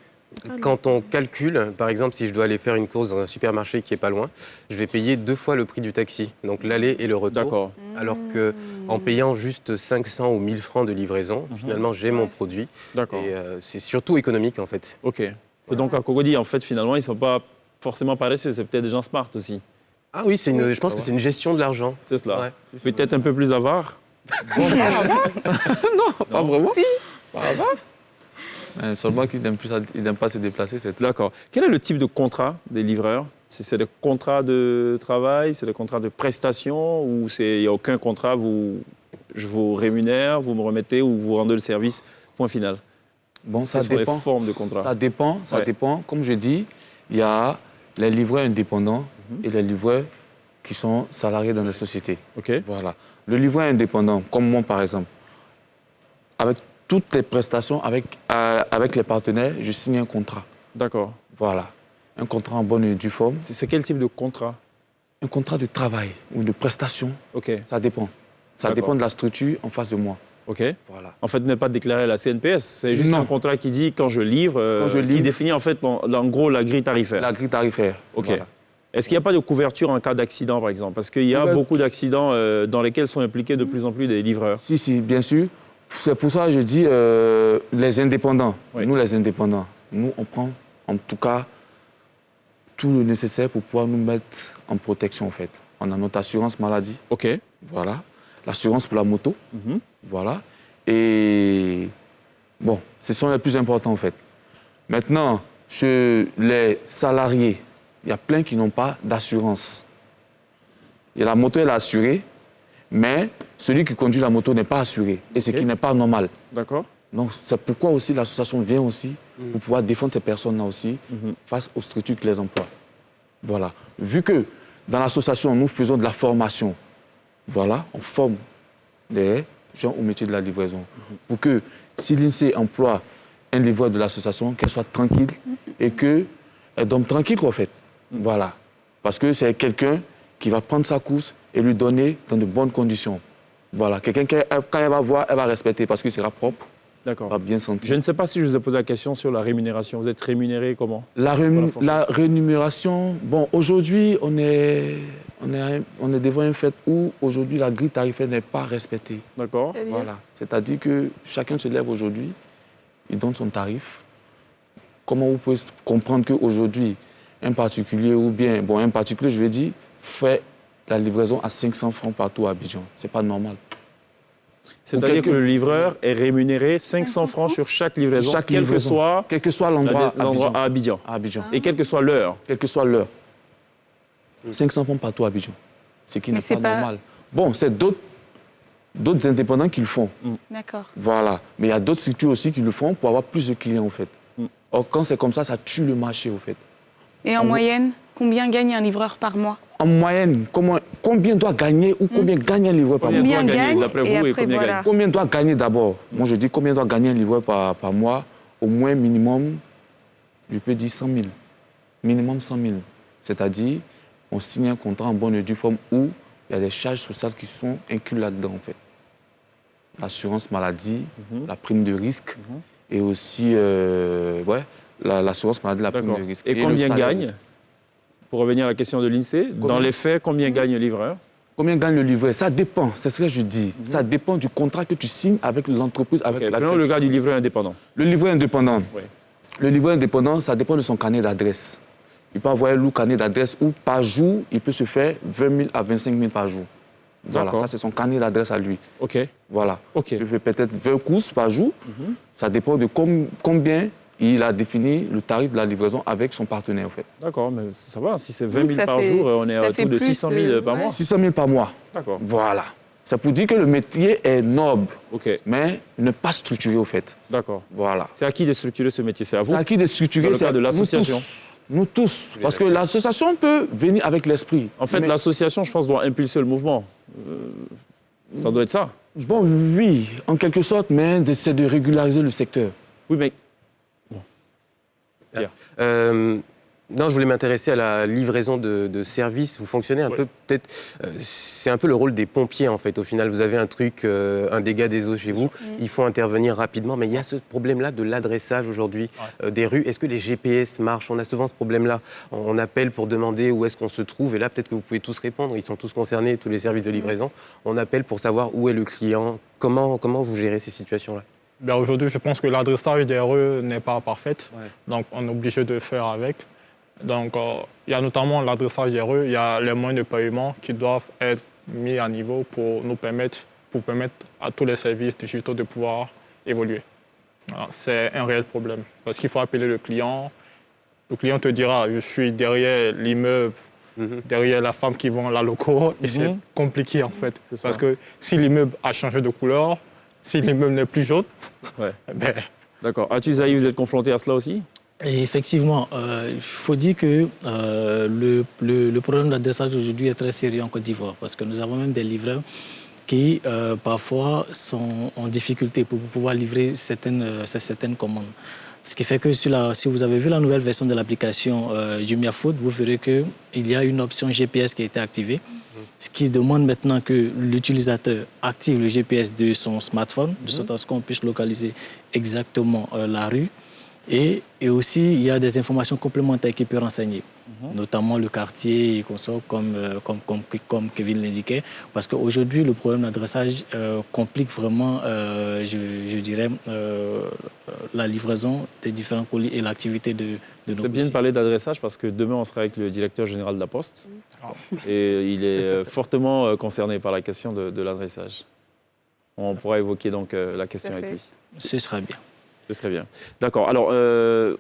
Quand on calcule, par exemple, si je dois aller faire une course dans un supermarché qui n'est pas loin, je vais payer 2 fois le prix du taxi, donc l'aller et le retour. D'accord. Alors qu'en payant juste 500 ou 1000 francs de livraison, finalement, j'ai mon produit. D'accord. Et c'est surtout économique, en fait. OK. C'est donc à Cocody, en fait, finalement, ils ne sont pas forcément paresseux, c'est peut-être des gens smart aussi. Ah oui, je pense que c'est une gestion de l'argent. C'est cela. Ouais. Peut-être un peu plus avare. Non, pas vraiment. Pas avare. Seulement qu'ils n'aiment pas se déplacer, c'est tout. D'accord. Quel est le type de contrat des livreurs? C'est des contrats de travail, c'est des contrats de prestation, ou il n'y a aucun contrat, je vous rémunère, vous me remettez ou vous rendez le service, point final? Bon, ça Quelles dépend. sont les formes de contrat? Ça dépend. Comme je dis, il y a les livreurs indépendants et les livreurs qui sont salariés dans les sociétés. OK. Voilà. Le livreur indépendant, comme moi par exemple, avec toutes les prestations, avec les partenaires, je signe un contrat. D'accord. Voilà. Un contrat en bonne et due forme. C'est quel type de contrat? Un contrat de travail ou de prestation. OK. Ça dépend. Ça dépend de la structure en face de moi. OK. Voilà. En fait, n'est pas déclaré à la CNPS. C'est juste Non. un contrat qui dit quand je livre, qui définit en fait, en gros, la grille tarifaire. La grille tarifaire. OK. Voilà. Est-ce qu'il n'y a pas de couverture en cas d'accident, par exemple? Parce qu'il y a beaucoup d'accidents dans lesquels sont impliqués de plus en plus des livreurs. Si, bien sûr. C'est pour ça que je dis les indépendants. Oui. Nous, les indépendants, nous, on prend en tout cas tout le nécessaire pour pouvoir nous mettre en protection, en fait. On a notre assurance maladie. OK. Voilà. L'assurance pour la moto. Mhm. Voilà. Et bon, ce sont les plus importants, en fait. Maintenant, chez les salariés, il y a plein qui n'ont pas d'assurance. Et la moto, elle est assurée, mais celui qui conduit la moto n'est pas assuré. Et ce qui n'est pas normal. D'accord. Donc, c'est pourquoi aussi l'association vient aussi pour pouvoir défendre ces personnes-là aussi face aux structures qui les emploient. Voilà. Vu que dans l'association, nous faisons de la formation, voilà, on forme des gens au métier de la livraison. Pour que si l'INSEE emploie un livreur de l'association, qu'elle soit tranquille et qu'elle dorme tranquille, en fait. Voilà. Parce que c'est quelqu'un qui va prendre sa course et lui donner dans de bonnes conditions. Voilà, quelqu'un qui, quand elle va voir, elle va respecter parce que c'est sera propre. D'accord. Va bien sentir. Je ne sais pas si je vous ai posé la question sur la rémunération. Vous êtes rémunéré comment? La rémunération, bon, aujourd'hui, on est devant un fait où aujourd'hui la grille tarifaire n'est pas respectée. D'accord. Voilà, c'est-à-dire que chacun se lève aujourd'hui, il donne son tarif. Comment vous pouvez comprendre qu'aujourd'hui, un particulier ou bien, bon, un particulier, je vais dire, fait la livraison à 500 francs partout à Abidjan? C'est pas normal. C'est-à-dire que le livreur est rémunéré 500 francs sur chaque livraison, quel que soit l'endroit à Abidjan. Et quelle que soit l'heure. Quelle que soit l'heure. 500 francs partout à Abidjan. Ce qui n'est pas normal. Bon, c'est d'autres indépendants qui le font. D'accord. Voilà. Mais il y a d'autres structures aussi qui le font pour avoir plus de clients, en fait. Or, quand c'est comme ça tue le marché, au fait. Et en moyenne, combien gagne un livreur par mois? En moyenne, combien doit gagner ou combien gagne un livreur par mois? Combien gagne, d'après vous, et combien gagne? Combien doit gagner d'abord? Moi, je dis combien doit gagner un livreur par mois? Au moins minimum, je peux dire 100 000. Minimum 100 000. C'est-à-dire, on signe un contrat en bonne et due forme où il y a des charges sociales qui sont incluses là-dedans, en fait. L'assurance maladie, la prime de risque et aussi l'assurance maladie, la prime de risque. Et combien gagne? Pour revenir à la question de l'INSEE, dans les faits, combien gagne le livreur? Combien gagne le livreur? Ça dépend, c'est ce que je dis. Ça dépend du contrat que tu signes avec l'entreprise. Prenons le cas du livreur indépendant. Le livreur indépendant. Oui. Le livreur indépendant, ça dépend de son carnet d'adresse. Il peut avoir un lourd carnet d'adresse où par jour, il peut se faire 20 000 à 25 000 par jour. Voilà, ça c'est son carnet d'adresse à lui. OK. Voilà. Il fait peut-être 20 courses par jour. Ça dépend de combien il a défini le tarif de la livraison avec son partenaire, en fait. D'accord, mais ça va, si c'est 20 000 par jour, on est autour de 600 000 par mois. 600 000 par mois. D'accord. Voilà. C'est pour dire que le métier est noble, mais ne pas structuré, au fait. D'accord. Voilà. C'est à qui de structurer ce métier? C'est à vous? C'est à qui de structurer? C'est à de l'association? Nous tous. Parce que l'association peut venir avec l'esprit. En fait, l'association, je pense, doit impulser le mouvement. Ça doit être ça. Bon, oui, en quelque sorte, mais c'est de régulariser le secteur. Oui, mais... Non, je voulais m'intéresser à la livraison de services. Vous fonctionnez un peu, peut-être, c'est un peu le rôle des pompiers, en fait. Au final, vous avez un truc, un dégât des eaux chez vous, il faut intervenir rapidement. Mais il y a ce problème-là de l'adressage aujourd'hui des rues. Est-ce que les GPS marchent? On a souvent ce problème-là. On appelle pour demander où est-ce qu'on se trouve. Et là, peut-être que vous pouvez tous répondre. Ils sont tous concernés, tous les services de livraison. On appelle pour savoir où est le client. Comment vous gérez ces situations-là? Aujourd'hui, je pense que l'adressage des rues n'est pas parfait. Donc, on est obligé de faire avec. Donc, il y a notamment l'adressage des rues, il y a les moyens de paiement qui doivent être mis à niveau pour permettre à tous les services digitaux de pouvoir évoluer. Voilà, c'est un réel problème parce qu'il faut appeler le client. Le client te dira, je suis derrière l'immeuble, derrière la femme qui vend la loco. Et c'est compliqué, en fait. Parce que si l'immeuble a changé de couleur, si l'immeuble n'est plus jaune, D'accord. Zaï, vous êtes confronté à cela aussi? Et effectivement, il faut dire que le problème d'adressage aujourd'hui est très sérieux en Côte d'Ivoire parce que nous avons même des livreurs qui, parfois, sont en difficulté pour pouvoir livrer certaines commandes. Ce qui fait que si vous avez vu la nouvelle version de l'application Jumia Food, vous verrez qu'il y a une option GPS qui a été activée, ce qui demande maintenant que l'utilisateur active le GPS de son smartphone, de sorte à ce qu'on puisse localiser exactement la rue. Et aussi, il y a des informations complémentaires qui peuvent renseigner, notamment le quartier, comme Kevin l'indiquait, parce qu'aujourd'hui, le problème d'adressage complique vraiment, je dirais, la livraison des différents colis et l'activité de nos C'est bien de parler d'adressage parce que demain, on sera avec le directeur général de la Poste et il est fortement concerné par la question de l'adressage. On pourra évoquer donc la question avec lui. Ce sera bien. Ce serait bien. D'accord. Alors,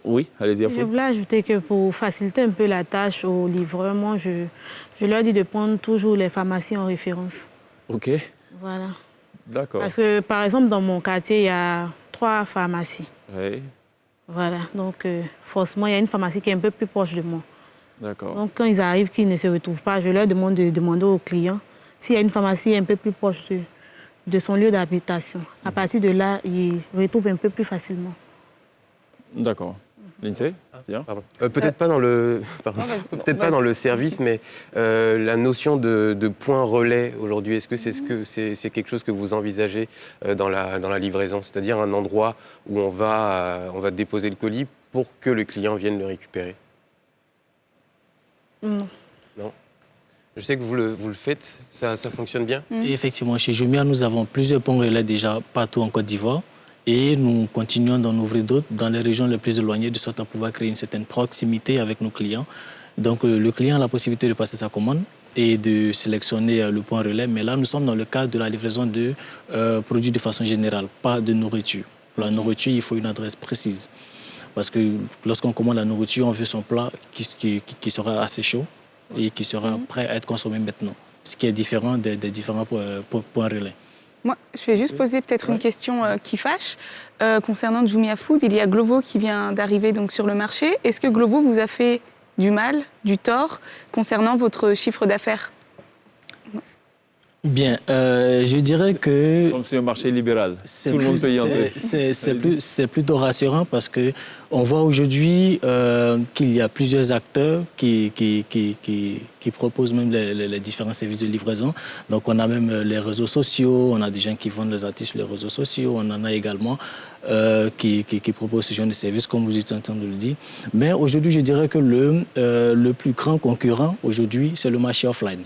oui, allez-y. Je voulais ajouter que pour faciliter un peu la tâche aux livreurs, moi, je leur dis de prendre toujours les pharmacies en référence. OK. Voilà. D'accord. Parce que, par exemple, dans mon quartier, il y a 3 pharmacies. Oui. Voilà. Donc, forcément, il y a une pharmacie qui est un peu plus proche de moi. D'accord. Donc, quand ils arrivent, qu'ils ne se retrouvent pas, je leur demande de demander aux clients s'il y a une pharmacie un peu plus proche de son lieu d'habitation. À partir de là, ils retrouvent un peu plus facilement. D'accord. L'INSEE, bien. Peut-être pas dans le, pas dans le service, mais la notion de point relais aujourd'hui, est-ce que c'est quelque chose que vous envisagez dans la livraison, c'est-à-dire un endroit où on va déposer le colis pour que le client vienne le récupérer? Non. Je sais que vous le faites, ça fonctionne bien. Et effectivement, chez Jumia, nous avons plusieurs points relais déjà partout en Côte d'Ivoire. Et nous continuons d'en ouvrir d'autres dans les régions les plus éloignées, de sorte à pouvoir créer une certaine proximité avec nos clients. Donc le client a la possibilité de passer sa commande et de sélectionner le point relais. Mais là, nous sommes dans le cadre de la livraison de produits de façon générale, pas de nourriture. Pour la nourriture, il faut une adresse précise. Parce que lorsqu'on commande la nourriture, on veut son plat qui sera assez chaud et qui sera prêt à être consommé maintenant. Ce qui est différent des différents points relais. Moi, je vais juste poser peut-être une question qui fâche. Concernant Jumia Food, il y a Glovo qui vient d'arriver donc sur le marché. Est-ce que Glovo vous a fait du mal, du tort, concernant votre chiffre d'affaires? Bien, je dirais que... C'est un marché libéral. Tout le monde peut y entrer. C'est plutôt rassurant parce qu'on voit aujourd'hui qu'il y a plusieurs acteurs qui proposent même les différents services de livraison. Donc on a même les réseaux sociaux, on a des gens qui vendent les artistes sur les réseaux sociaux, on en a également qui proposent ce genre de services, comme vous êtes en train de le dire. Mais aujourd'hui, je dirais que le plus grand concurrent aujourd'hui, c'est le marché offline.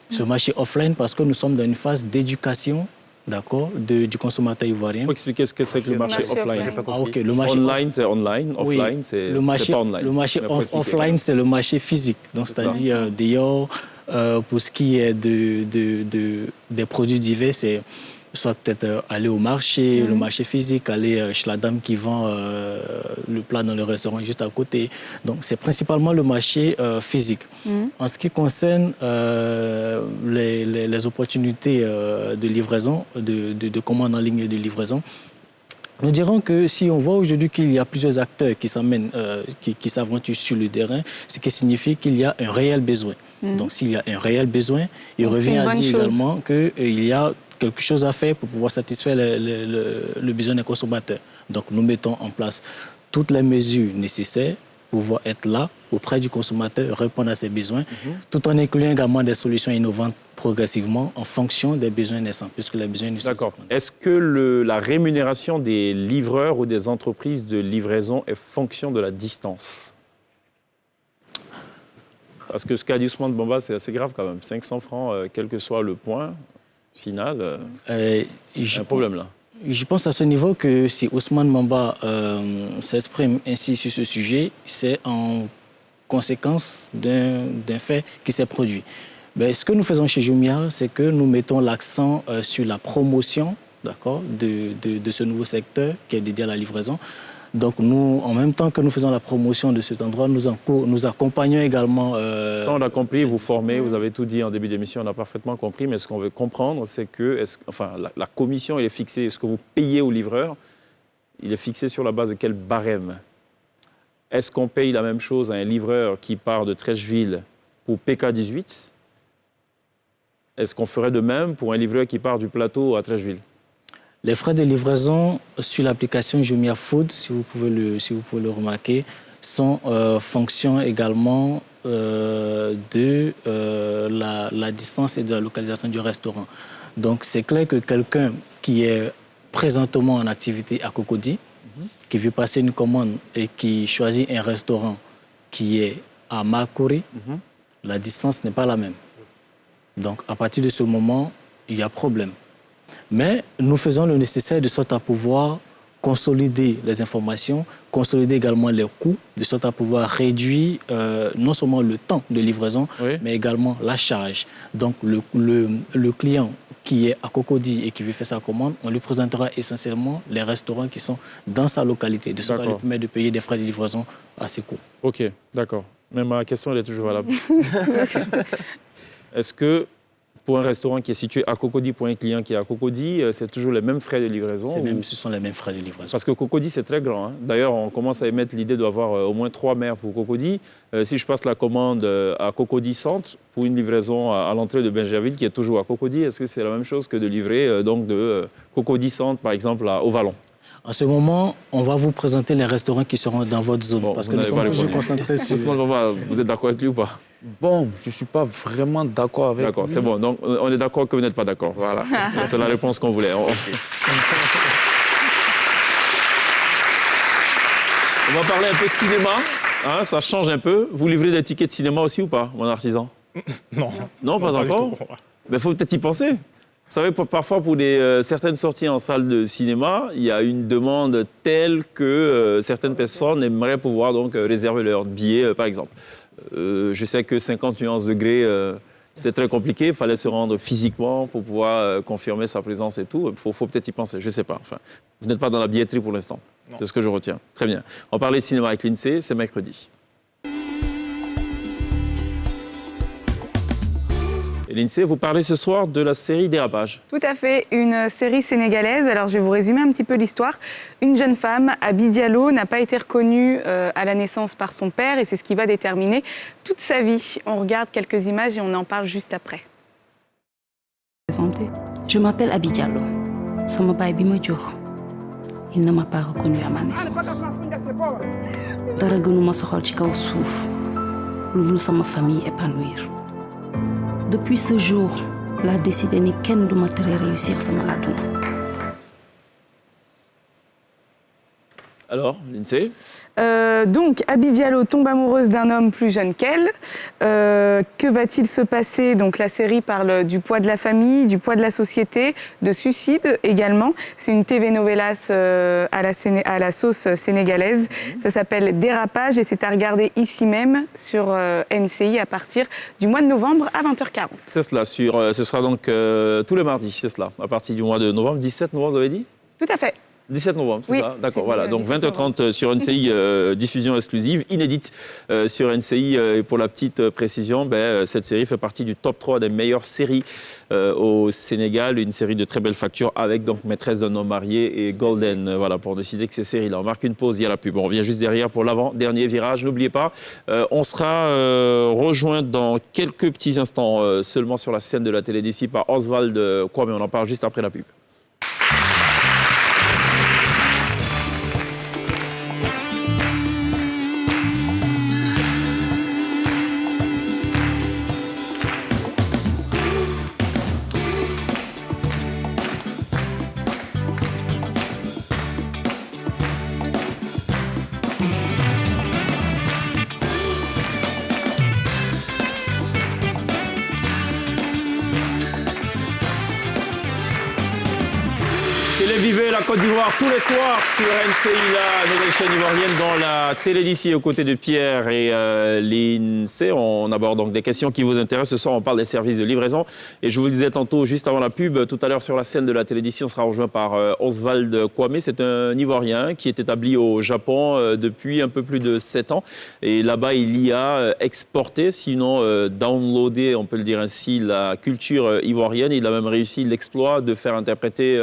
Ce marché offline parce que nous sommes dans une phase d'éducation, d'accord, du consommateur ivoirien. Il faut expliquer ce que c'est que le marché offline. Le marché online, c'est online. Offline, c'est pas online. Le marché offline, c'est le marché physique. Donc, c'est-à-dire, d'ailleurs, pour ce qui est des produits divers, c'est soit peut-être aller au marché, le marché physique, aller chez la dame qui vend le plat dans le restaurant juste à côté. Donc, c'est principalement le marché physique. En ce qui concerne les opportunités de livraison, de commande en ligne et de livraison, nous dirons que si on voit aujourd'hui qu'il y a plusieurs acteurs qui s'amènent, qui s'aventurent sur le terrain, ce qui signifie qu'il y a un réel besoin. Donc, s'il y a un réel besoin, il revient à dire également qu'il y a quelque chose à faire pour pouvoir satisfaire le besoin des consommateurs. Donc, nous mettons en place toutes les mesures nécessaires pour pouvoir être là auprès du consommateur, répondre à ses besoins, tout en incluant également des solutions innovantes progressivement en fonction des besoins naissants, puisque les besoins naissants... D'accord. Est-ce que la rémunération des livreurs ou des entreprises de livraison est fonction de la distance? Parce que ce qu'a dit Ousmane Bamba, c'est assez grave quand même. 500 francs, quel que soit le point final, il y a un problème là. Je pense à ce niveau que si Ousmane Bamba s'exprime ainsi sur ce sujet, c'est en conséquence d'un fait qui s'est produit. Mais ce que nous faisons chez Jumia, c'est que nous mettons l'accent sur la promotion, d'accord, de ce nouveau secteur qui est dédié à la livraison. Donc nous, en même temps que nous faisons la promotion de cet endroit, nous accompagnons également... Ça, on a compris, vous formez, vous avez tout dit en début d'émission, on a parfaitement compris, mais ce qu'on veut comprendre, c'est que la commission, elle est fixée, ce que vous payez au livreur, il est fixé sur la base de quel barème? Est-ce qu'on paye la même chose à un livreur qui part de Trècheville pour PK18? Est-ce qu'on ferait de même pour un livreur qui part du plateau à Trècheville? Les frais de livraison sur l'application Jumia Food, si vous pouvez le remarquer, sont fonction également de la distance et de la localisation du restaurant. Donc c'est clair que quelqu'un qui est présentement en activité à Cocody, qui veut passer une commande et qui choisit un restaurant qui est à Makori, la distance n'est pas la même. Donc à partir de ce moment, il y a problème. Mais nous faisons le nécessaire de sorte à pouvoir consolider les informations, consolider également les coûts, de sorte à pouvoir réduire non seulement le temps de livraison, mais également la charge. Donc le client qui est à Cocody et qui veut faire sa commande, on lui présentera essentiellement les restaurants qui sont dans sa localité, de sorte à lui permettre de payer des frais de livraison assez courts. Ok, d'accord. Mais ma question, elle est toujours valable. Est-ce que pour un restaurant qui est situé à Cocody, pour un client qui est à Cocody, c'est toujours les mêmes frais de livraison? Ce sont les mêmes frais de livraison. Parce que Cocody, c'est très grand. D'ailleurs, on commence à émettre l'idée d'avoir au moins 3 maires pour Cocody. Si je passe la commande à Cocody Centre, pour une livraison à l'entrée de Bingerville, qui est toujours à Cocody, est-ce que c'est la même chose que de livrer donc de Cocody Centre, par exemple, au Vallon? En ce moment, on va vous présenter les restaurants qui seront dans votre zone. Parce que nous sommes toujours concentrés sur... Vous êtes d'accord avec lui ou pas? Bon, je ne suis pas vraiment d'accord avec lui. D'accord, c'est bon. Donc, on est d'accord que vous n'êtes pas d'accord. Voilà. C'est la réponse qu'on voulait. On va parler un peu cinéma. Hein, ça change un peu. Vous livrez des tickets de cinéma aussi ou pas, mon artisan? Non. Non, pas encore. Mais il faut peut-être y penser. Vous savez, parfois, pour certaines sorties en salle de cinéma, il y a une demande telle que certaines personnes aimeraient pouvoir donc réserver leur billet, par exemple. Je sais que 50 nuances degrés, c'est très compliqué. Il fallait se rendre physiquement pour pouvoir confirmer sa présence et tout. Il faut peut-être y penser, je ne sais pas. Enfin, vous n'êtes pas dans la billetterie pour l'instant. C'est ce que je retiens. Très bien. On va parler de cinéma avec l'INSEE, c'est mercredi. L'INSEE, vous parlez ce soir de la série Dérapage. Tout à fait, une série sénégalaise. Alors, je vais vous résumer un petit peu l'histoire. Une jeune femme, Abi Diallo, n'a pas été reconnue à la naissance par son père et c'est ce qui va déterminer toute sa vie. On regarde quelques images et on en parle juste après. Je m'appelle Abi Diallo. Sama baay bi ma jur, il ne m'a pas reconnue à ma naissance. Dara gënuma soxal ci kaw suuf, lu dul sama famille épanouir. Depuis ce jour, laa décidé ni kenn duma tere réussir sama àdduna. Alors, l'INSEE Donc, Abi Diallo tombe amoureuse d'un homme plus jeune qu'elle. Que va-t-il se passer? Donc, la série parle du poids de la famille, du poids de la société, de suicide également. C'est une TV-novelas à la sauce sénégalaise. Ça s'appelle Dérapage et c'est à regarder ici même sur NCI à partir du mois de novembre à 20h40. C'est cela, ce sera donc tous les mardis, c'est cela, à partir du mois de novembre, 17 novembre, vous avez dit? Tout à fait. 17 novembre, c'est oui, ça? D'accord, voilà. Donc 20h30 sur NCI, diffusion exclusive, inédite sur NCI. Et pour la petite précision, cette série fait partie du top 3 des meilleures séries au Sénégal. Une série de très belle facture avec donc Maîtresse d'un homme marié et Golden. Voilà, pour ne citer que ces séries-là. On marque une pause, il y a la pub. On revient juste derrière pour l'avant-dernier virage. N'oubliez pas, on sera rejoint dans quelques petits instants seulement sur la scène de la télé d'ici par Oswald Kwame. On en parle juste après la pub. Télévivez la Côte d'Ivoire tous les soirs sur NCI, la nouvelle chaîne ivoirienne dans la télé d'ici, aux côtés de Pierre et l'INSEE. On aborde donc des questions qui vous intéressent. Ce soir, on parle des services de livraison. Et je vous le disais tantôt, juste avant la pub, tout à l'heure sur la scène de la télé d'ici, on sera rejoint par Oswald Kwame. C'est un Ivoirien qui est établi au Japon depuis un peu plus de 7 ans. Et là-bas, il y a exporté, sinon downloadé, on peut le dire ainsi, la culture ivoirienne. Il a même réussi l'exploit de faire interpréter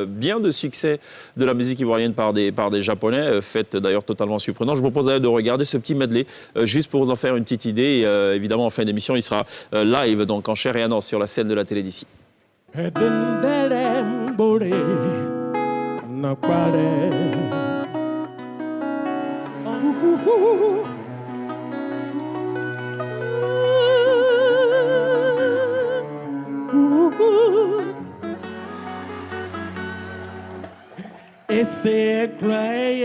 bien de succès de la musique ivoirienne par des Japonais, fait d'ailleurs totalement surprenant. Je vous propose d'ailleurs de regarder ce petit medley, juste pour vous en faire une petite idée. Et, évidemment, en fin d'émission, il sera live, donc en chair et en os, sur la scène de la télé d'ici. Esse cry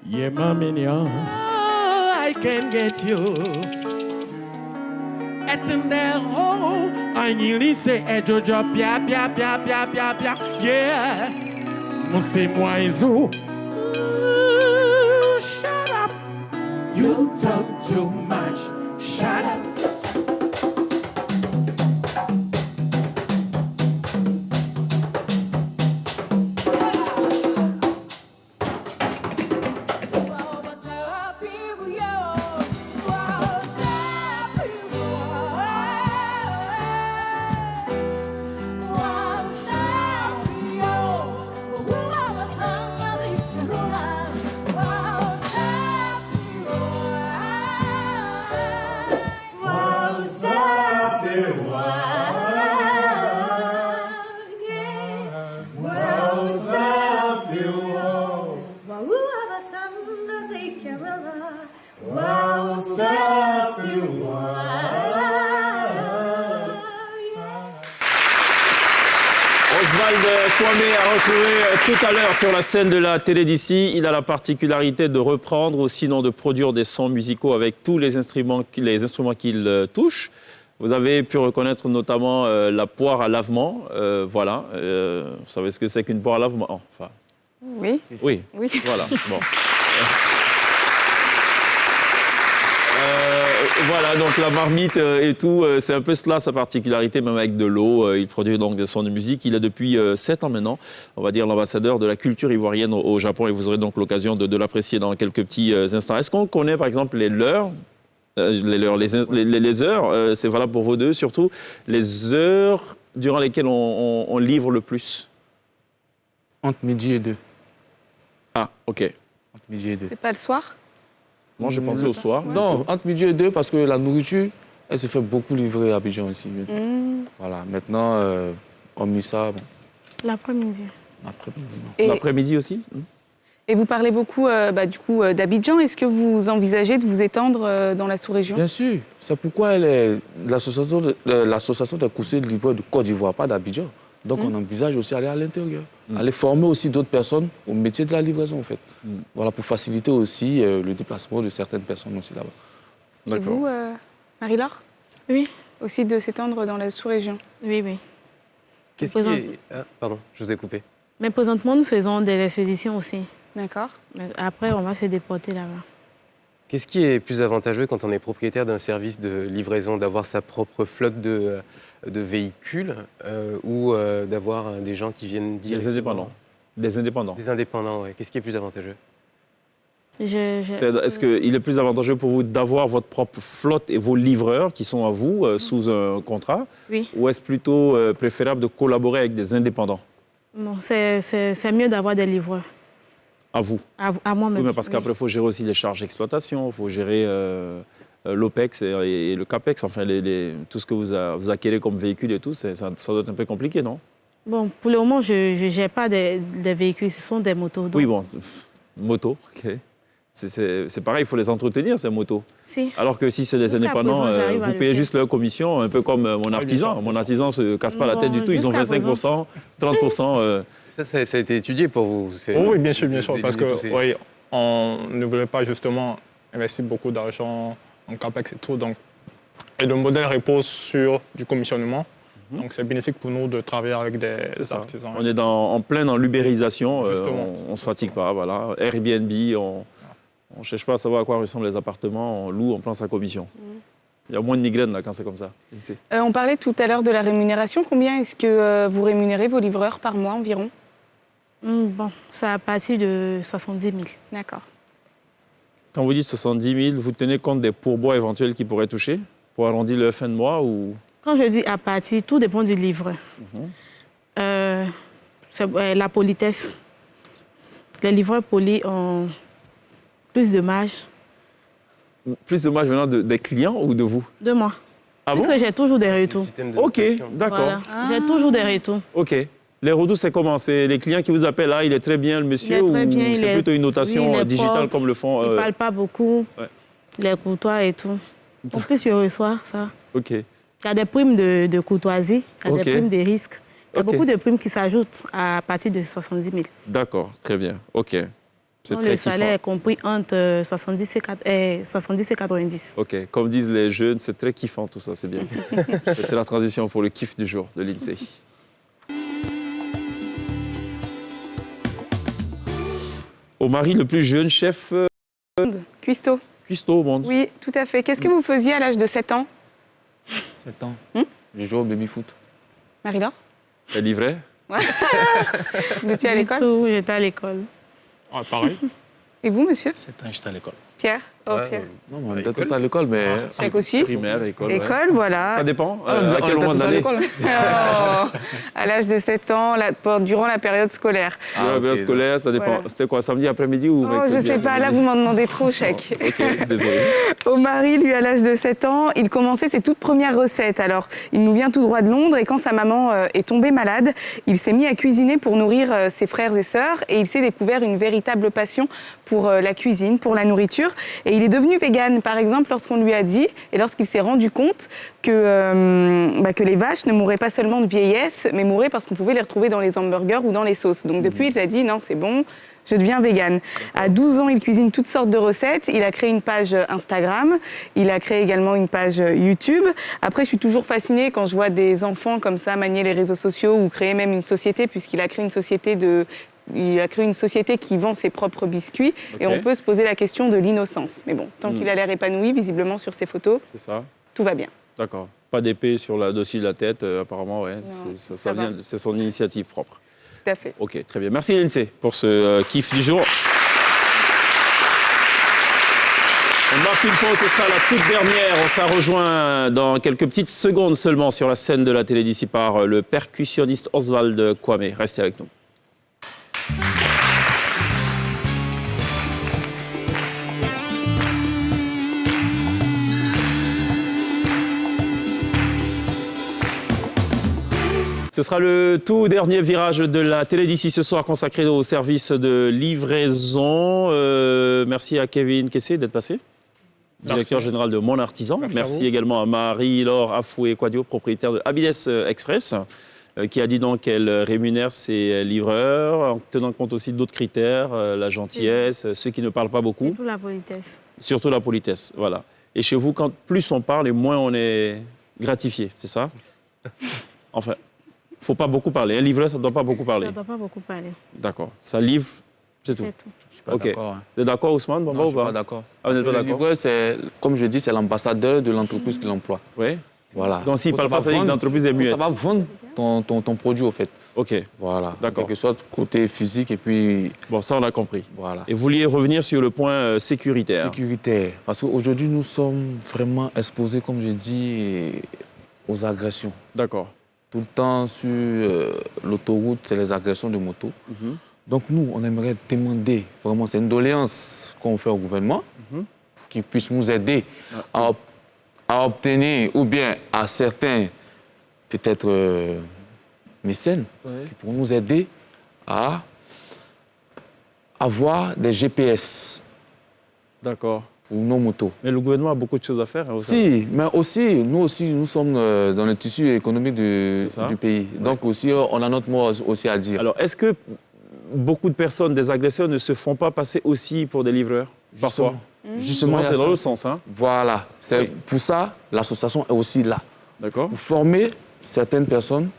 yeah, mamma, I can get you. Etendero, I nearly say Jojo, pia, pia, pia, pia, pia, pia, yeah. Mose moiso. Shut up. You talk too much. Shut up. Oswald Kwame a retrouvé tout à l'heure sur la scène de la télé d'ici. Il a la particularité de reprendre ou sinon de produire des sons musicaux avec tous les instruments qu'il touche. Vous avez pu reconnaître notamment la poire à lavement. Voilà. Vous savez ce que c'est qu'une poire à lavement? Enfin, oui. Oui. Voilà. Bon. Voilà, donc la marmite et tout, c'est un peu cela, sa particularité, même avec de l'eau. Il produit donc des sons de musique. Il est depuis 7 ans maintenant, on va dire, l'ambassadeur de la culture ivoirienne au Japon. Et vous aurez donc l'occasion de l'apprécier dans quelques petits instants. Est-ce qu'on connaît, par exemple, les heures, c'est valable pour vous deux, surtout les heures durant lesquelles on livre le plus? Entre midi et 2. Ah, OK. Entre midi et 2. C'est pas le soir? Moi, j'ai pensé au soir. Non, entre midi et 2, parce que la nourriture, elle se fait beaucoup livrer à Abidjan aussi. Voilà, maintenant, on met ça... Bon. L'après-midi. L'après-midi aussi? Et vous parlez beaucoup d'Abidjan. Est-ce que vous envisagez de vous étendre dans la sous-région? Bien sûr. C'est pourquoi l'association des coursiers de livreurs de Côte d'Ivoire, pas d'Abidjan. Donc, on envisage aussi aller à l'intérieur, aller former aussi d'autres personnes au métier de la livraison, en fait. Voilà, pour faciliter aussi le déplacement de certaines personnes aussi là-bas. Et vous, Marie-Laure? Oui. Aussi de s'étendre dans la sous-région? Oui. Qu'est-ce qui est... pardon, je vous ai coupé. Mais présentement, nous faisons des expéditions aussi. D'accord. Après, on va se déporter là-bas. Qu'est-ce qui est plus avantageux quand on est propriétaire d'un service de livraison, d'avoir sa propre flotte de véhicules ou d'avoir des gens qui viennent dire... Des indépendants. Des indépendants, oui. Qu'est-ce qui est plus avantageux? Est-ce qu'il est plus avantageux pour vous d'avoir votre propre flotte et vos livreurs qui sont à vous sous un contrat? Oui. Ou est-ce plutôt préférable de collaborer avec des indépendants? Non, c'est mieux d'avoir des livreurs. À vous? À moi-même. Oui, mais parce qu'après, il faut gérer aussi les charges d'exploitation, il faut gérer l'OPEX et le CAPEX, enfin, tout ce que vous acquérez comme véhicule et tout, ça doit être un peu compliqué, non? Bon, pour le moment, je ne gère pas des véhicules, ce sont des motos. Donc... Oui, bon, motos, OK. C'est pareil, il faut les entretenir, ces motos. Si. Alors que si c'est des indépendants, vous payez juste leur commission, un peu comme mon artisan. Mon artisan ne se casse pas la tête du tout, ils ont 25%, 30%. Ça a été étudié pour vous? Oui, bien sûr, parce que on ne voulait pas justement investir beaucoup d'argent en CAPEX et tout. Donc, et le modèle repose sur du commissionnement. Donc, c'est bénéfique pour nous de travailler avec des artisans. On est en plein dans l'ubérisation, on ne se fatigue pas. Voilà. Airbnb, on ne cherche pas à savoir à quoi ressemblent les appartements, on loue, on prend sa commission. Il y a moins de migraines là, quand c'est comme ça. On parlait tout à l'heure de la rémunération. Combien est-ce que vous rémunérez vos livreurs par mois environ? Bon, ça a partir de 70 000. D'accord. Quand vous dites 70 000, vous tenez compte des pourboires éventuels qu'ils pourraient toucher pour arrondir leur fin de mois ou... Quand je dis à partir, tout dépend du livreur. La politesse. Les livreurs polis ont plus de marge. Plus de marge venant des clients ou de vous? De moi. Ah Parce bon? que j'ai toujours des retours. OK, d'accord. Voilà. J'ai toujours des retours. OK. Les retours, c'est comment? C'est les clients qui vous appellent, il est très bien le monsieur, ou c'est plutôt une notation digitale comme le font... Il ne parle pas beaucoup, il est courtois et tout. En plus, je reçois ça. OK. Il y a des primes de courtoisie, il y a des primes de risque. Il y a beaucoup de primes qui s'ajoutent à partir de 70 000. D'accord, très bien. OK. Donc, le salaire est compris entre 70 et 90. OK. Comme disent les jeunes, c'est très kiffant tout ça, c'est bien. C'est la transition pour le kiff du jour de l'INSEE. Omari, le plus jeune chef... Cuistot. Cuistot au monde. Oui, tout à fait. Qu'est-ce que vous faisiez à l'âge de 7 ans? 7 ans. Je jouais au baby-foot. Marie-Laure? Elle livrait? Ouais. Vous étiez à l'école? Oui, j'étais à l'école. Ah, pareil. Et vous, monsieur? 7 ans, j'étais à l'école. Pierre? Pierre. Non, on était tous à l'école, mais... Jacques aussi? Primaire, école. École, voilà. Ça dépend. À quel moment de l'année? À l'âge de 7 ans, durant la période scolaire. La période scolaire, ça dépend. Voilà. C'était quoi, samedi après-midi ou mercredi? Je ne sais pas, là vous m'en demandez trop, Chèque. OK, désolé. Omari, lui, à l'âge de 7 ans, il commençait ses toutes premières recettes. Alors, il nous vient tout droit de Londres et quand sa maman est tombée malade, il s'est mis à cuisiner pour nourrir ses frères et sœurs et il s'est découvert une véritable passion pour la cuisine, pour la nourriture. Et il est devenu vegan, par exemple, lorsqu'on lui a dit, et lorsqu'il s'est rendu compte que les vaches ne mouraient pas seulement de vieillesse, mais mouraient parce qu'on pouvait les retrouver dans les hamburgers ou dans les sauces. Donc depuis, il a dit, non, c'est bon, je deviens vegan. À 12 ans, il cuisine toutes sortes de recettes. Il a créé une page Instagram. Il a créé également une page YouTube. Après, je suis toujours fascinée quand je vois des enfants comme ça manier les réseaux sociaux ou créer même une société, puisqu'il a créé une société qui vend ses propres biscuits. Okay. Et on peut se poser la question de l'innocence. Mais bon, tant qu'il a l'air épanoui, visiblement, sur ses photos, tout va bien. D'accord. Pas d'épée sur le dessus de la tête, apparemment, ouais. C'est son initiative propre. Tout à fait. Ok, très bien. Merci Lindsay pour ce kiff du jour. On marque une pause, ce sera la toute dernière. On sera rejoint dans quelques petites secondes seulement sur la scène de la télé d'ici par le percussionniste Oswald Kwame. Restez avec nous. Ce sera le tout dernier virage de la télé d'ici ce soir consacré au service de livraison. Merci à Kevin Kessé d'être passé, directeur général de Mon Artisan. Merci également à Marie-Laure Afoué-Quadio, propriétaire de Abides Express, qui a dit donc qu'elle rémunère ses livreurs en tenant compte aussi d'autres critères, la gentillesse, ceux qui ne parlent pas beaucoup. Surtout la politesse. Surtout la politesse, voilà. Et chez vous, quand plus on parle et moins on est gratifié, c'est ça? Enfin... Il ne faut pas beaucoup parler. Un livreur, ça ne doit pas beaucoup parler. Ça ne doit pas beaucoup parler. D'accord. Ça livre, c'est tout. C'est tout. Je ne suis pas d'accord. Hein. Vous êtes d'accord, Ousmane? Non, je ne suis pas d'accord. Ah, le livreur, comme je dis, c'est l'ambassadeur de l'entreprise qui l'emploie. Oui. Voilà. Donc s'il ne parle pas, ça veut dire que l'entreprise est muette. Ça va vendre ton produit, au fait. OK. Voilà. D'accord. Quelque chose côté physique et puis... Bon, ça, on l'a compris. Voilà. Et vous vouliez revenir sur le point sécuritaire. Sécuritaire. Parce qu'aujourd'hui, nous sommes vraiment exposés, comme je dis, aux agressions. D'accord. Tout le temps sur l'autoroute, c'est les agressions de moto. Donc nous, on aimerait demander, vraiment, c'est une doléance qu'on fait au gouvernement, pour qu'il puisse nous aider à obtenir, ou bien à certains, peut-être mécènes, qui pourront nous aider à avoir des GPS. D'accord. Pour nos motos. Mais le gouvernement a beaucoup de choses à faire. Hein, si, mais aussi, nous sommes dans le tissu économique du pays. Donc aussi, on a notre mot aussi à dire. Alors, est-ce que beaucoup de personnes, des agresseurs, ne se font pas passer aussi pour des livreurs? Parfois. Justement, c'est dans l'autre sens. Hein? Voilà. Pour ça, l'association est aussi là. D'accord. Pour former certaines personnes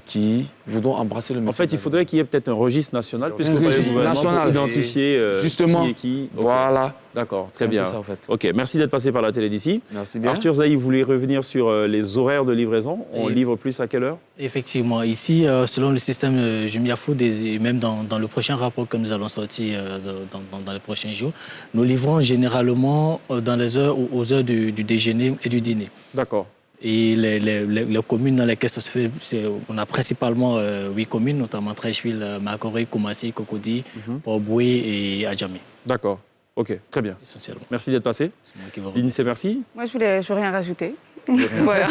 qui voudront embrasser le métier. En fait, il faudrait qu'il y ait peut-être un registre national, puisque un registre national pour identifier justement, qui est qui. Okay. Voilà. D'accord, très bien. Ça, en fait. OK, merci d'être passé par la télé d'ici. Merci bien. Arthur Zaï, vous voulez revenir sur les horaires de livraison? On livre plus à quelle heure? Effectivement. Ici, selon le système Jumia Food, et même dans le prochain rapport que nous allons sortir dans les prochains jours, nous livrons généralement dans les heures, aux heures du déjeuner et du dîner. D'accord. Et les communes dans lesquelles ça se fait, on a principalement 8 communes, notamment Trècheville, Makoré, Koumassi, Cocody, Port-Boué et Adjamé. D'accord. OK, très bien. Essentiellement. Merci d'être passé. Lindsay, merci. Moi, je veux rien rajouter. Voilà.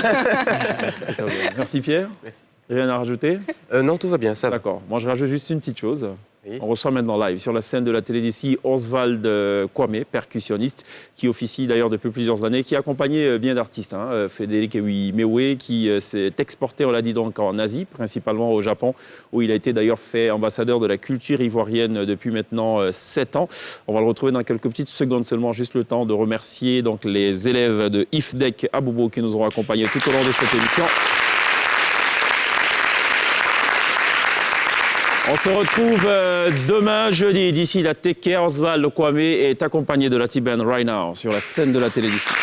Merci Pierre. Merci. Rien à rajouter? Non, tout va bien, ça va. D'accord. Moi, je rajoute juste une petite chose. Oui. On reçoit maintenant live sur la scène de la télé d'ici Oswald Kwame, percussionniste, qui officie d'ailleurs depuis plusieurs années, qui a accompagné bien d'artistes. Hein. Frédéric Mewe, qui s'est exporté, on l'a dit donc, en Asie, principalement au Japon, où il a été d'ailleurs fait ambassadeur de la culture ivoirienne depuis maintenant 7 ans. On va le retrouver dans quelques petites secondes seulement, juste le temps de remercier donc, les élèves de IFDEC à Bobo qui nous auront accompagnés tout au long de cette émission. On se retrouve demain, jeudi. D'ici là, take care. Oswald Kwame est accompagné de la T-Band right now sur la scène de la télé d'ici.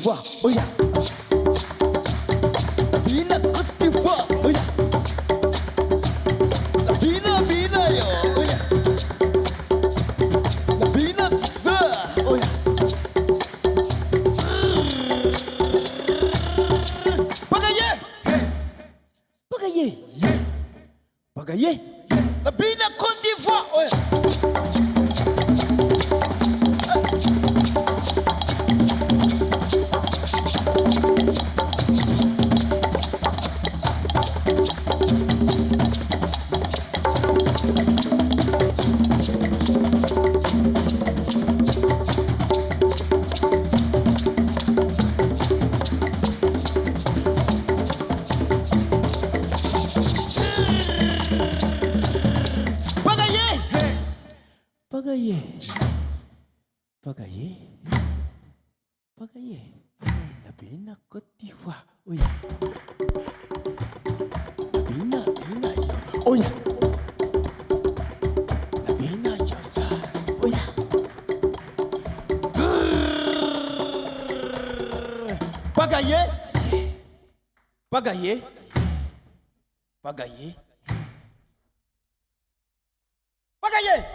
d'Ivoire, oh yeah. La Bina Côte d'Ivoire, oh yeah. La Bina yo, oh yeah. La Bina Caesar, oh yeah. Pagaye, la Bina Côte d'Ivoire, oh yeah. Pagaye, la Bina Côte d'Ivoire, oh yeah. La Bina yo, oh yeah. La Bina Jasa, oh yeah. Pagaye, Pagaye, Pagaye, Pagaye.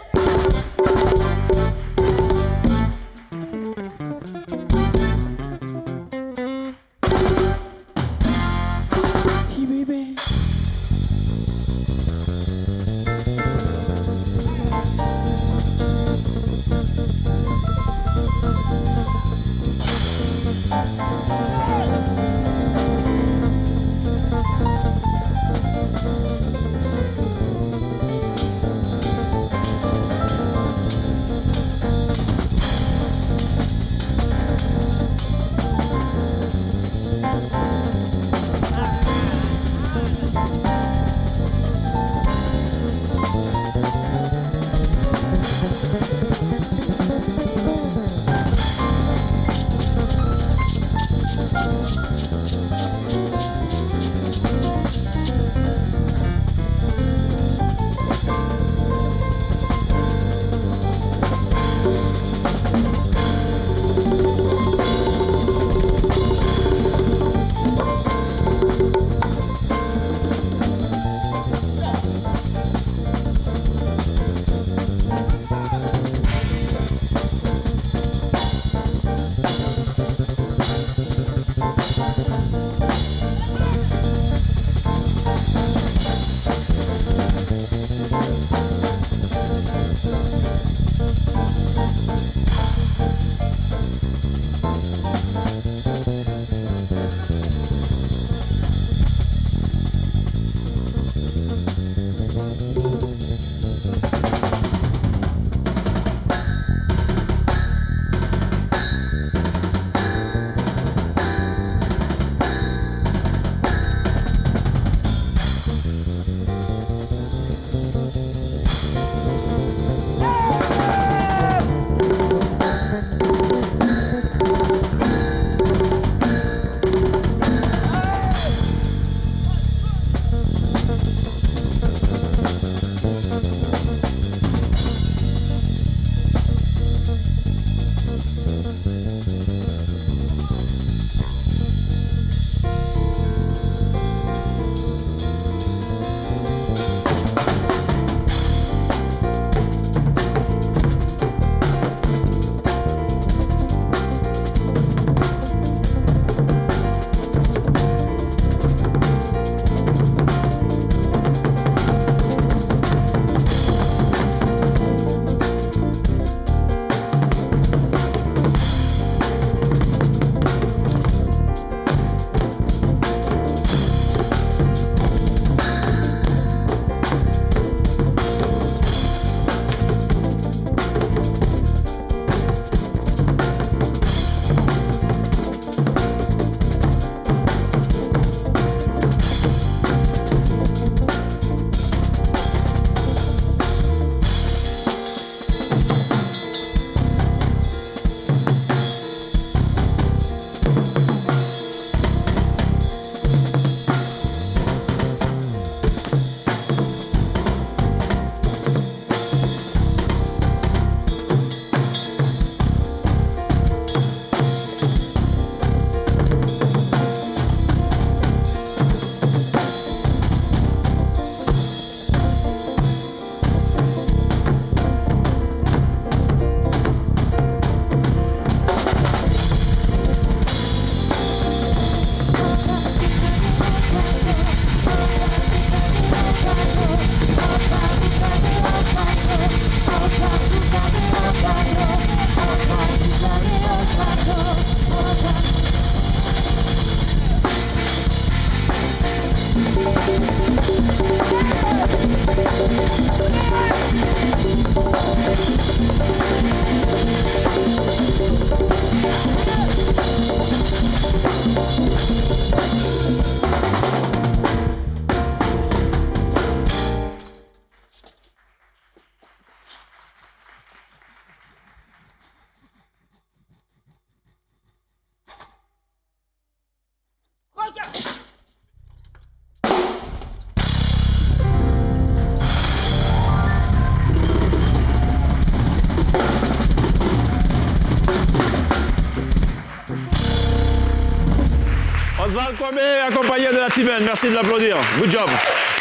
Oswald Kwame, accompagné de la Tiben. Merci de l'applaudir. Good job.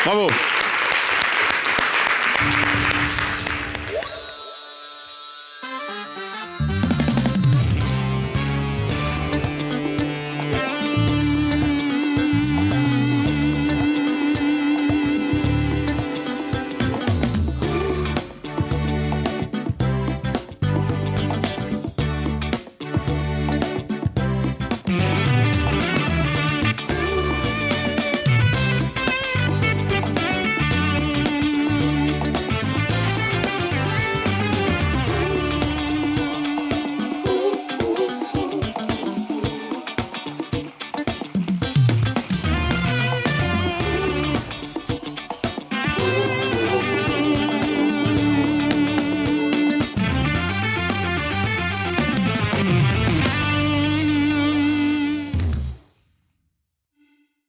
Bravo.